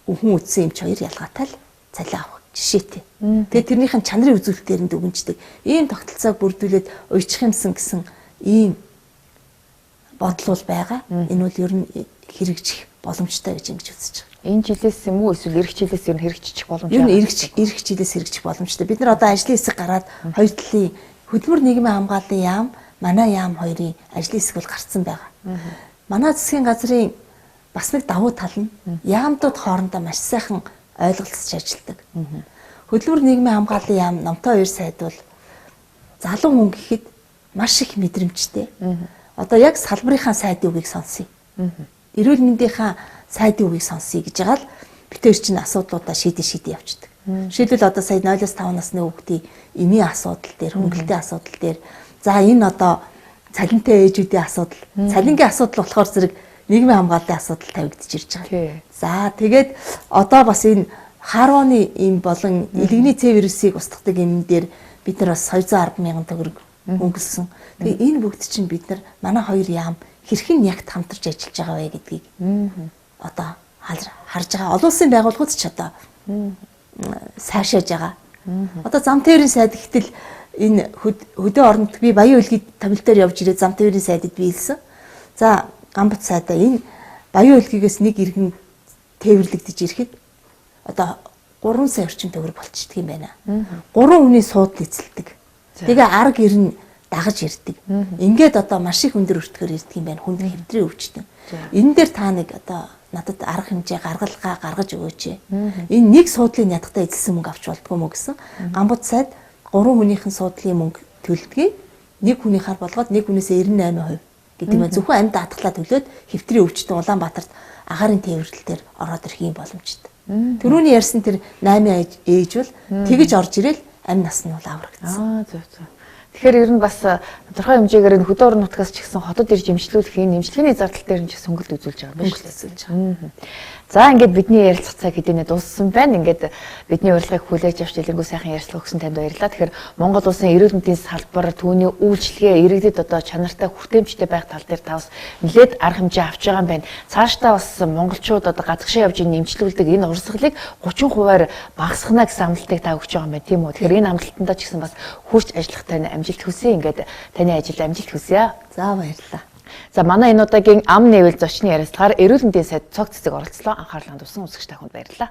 хүн үдсэн эмч хоёр ялгаатай л цалин авах жишээтэй. Тэгээ тэрнийхэн чанарын үзүүлэлтээр нь дүгнждэг. Ийм тогтолцоог бүрдүүлээд уйчих юмсан гэсэн ийм бодол бол байгаа. Энэ бол ер нь хэрэгжих боломжтой гэж ингэж үзэж байгаа. Энэ жилээс юм уу эсвэл эх жилээс ер нь хэрэгжих боломжтой? Ер нь эх жилээс хэрэгжих боломжтой. Бид нар одоо ажлын хэсэг гараад хоёр талын хөдөлмөр нийгмийн хамгааллын яам, манай яам хоёрын ажлын хэсэг бол гарцсан байгаа. Манай засгийн газрын бас нэг давуу тал нь яамдууд хоорондоо маш сайхан ойлголцож ажилладаг. Хөдөлмөр нийгмийн хамгааллын яам номтой хоёр сайд бол залуу хүн гэхэд маш их мэдрэмжтэй. Одоо яг салбарынхаа сайдын үгийг сонсъё. Эрүүл мэндийнхаа сайдын үгийг сонсъё гэж байгаа л битээр чинь асуудлуудаа шийдээ явчихдаг. Жишээлбэл одоо сая 0-5 насны хүүхдийн эмийн асуудал дээр, хөнгөлтийн асуудал дээр, за энэ одоо цалинтай ээжүүдийн асуудал, цалингийн асуудал болохоор зэрэг нийгмийн хамгааллын асуудал тавигдж ирж байгаа. За тэгээд одоо бас энэ харваны эм болон элэгний Ц вирусыг устгадаг эмэн дээр бид нар бас 210 мянган төгрөг өнгөлсөн. Тэгээ энэ бүгд чинь бид нар манай хоёр яам хэрхэн ягт хамтарч ажиллаж байгаа вэ гэдгийг одоо харж байгаа. Олон улсын байгууллагууд ч одоо сайшааж байгаа. Одоо зам тээврийн сайд гэтэл энэ хөдөө орон нутгийн би баян үлгийн томилтоор явж ирээд зам тээврийн сайдад биелсэн. За гамбат сайдаа энэ баян үлгийгээс нэг иргэн тээвэрлэгдэж ирэхэд одоо 3 сая орчим төгрөг болчихдөг юм байна. 3 хүний суудл эзэлдэг. Тэгээ арга ирнэ дагаж ирдэг. Ингээд одоо маш их өндөр өртгөр ирдэг юм байна. Хүнд хэвтрээ өвчтөн. Энэ дээр та нэг одоо надад арга хэмжээ гаргаж өгөөч. Энэ нэг суудлын ядахтаа эзэлсэн мөнгө авч болдгоо мө гэсэн. Гамбат сайд 3 хүнийхэн суудлын мөнгө төлдөгийг нэг хүнийхаар болгоод нэг хүнээсээ 98% гэдэг нь зөвхөн амьд даатгалаа төлөөд хэвтрээ өвчтөн Улаанбаатарт агаарын тээвэрлэл дээр ороод ирэх юм боломжтой. Төрөний ярьсан тэр 8 ээж бол тэгж орж ирэл амь нас нь бол аврагдсан. Зөв. Тэгэхээр ер нь бас тодорхой хэмжээгээр энэ хөдөө орон нутгаас ч гэсэн хотод ирж эмчилүүлэх энэ эмчилгээний зардал дээр нь ч сөнгөлт үзүүлж байгаа юм байна. За ингээд бидний ярилцах цаг хэдийнэ дууссан байна. Ингээд бидний урилгыг хүлээж авч илэрхүү сайхан ярилцлага өгсөн танд баярлалаа. Тэгэхээр Монгол улсын эрүүл мэндийн салбар түүний үйлчлэгээ иргэдэд одоо чанартай хүртээмжтэй байх тал дээр та бас нэлээд арга хэмжээ авч байгаа юм байна. Цаашдаа бас монголчууд одоо газгшаа явж эмчилүүлдэг энэ урсгалыг 30% багасгана гэсэн амлалтыг та өгч байгаа юм байна тийм үү. Тэгэхээр энэ амлалтандаа ч гэсэн бас хүрч ажиллах тань амжилт хүсье. Ингээд таны ажилд амжилт хүсье. За баярлалаа. За манай энэ удаагийн ам нээвэл зочны ярилцлагаар эрүүл мэндийн сайд А.Цогцэцэг оролцлоо. Анхаарлаа хандуулсан үзэгч та бүхэнд баярлалаа.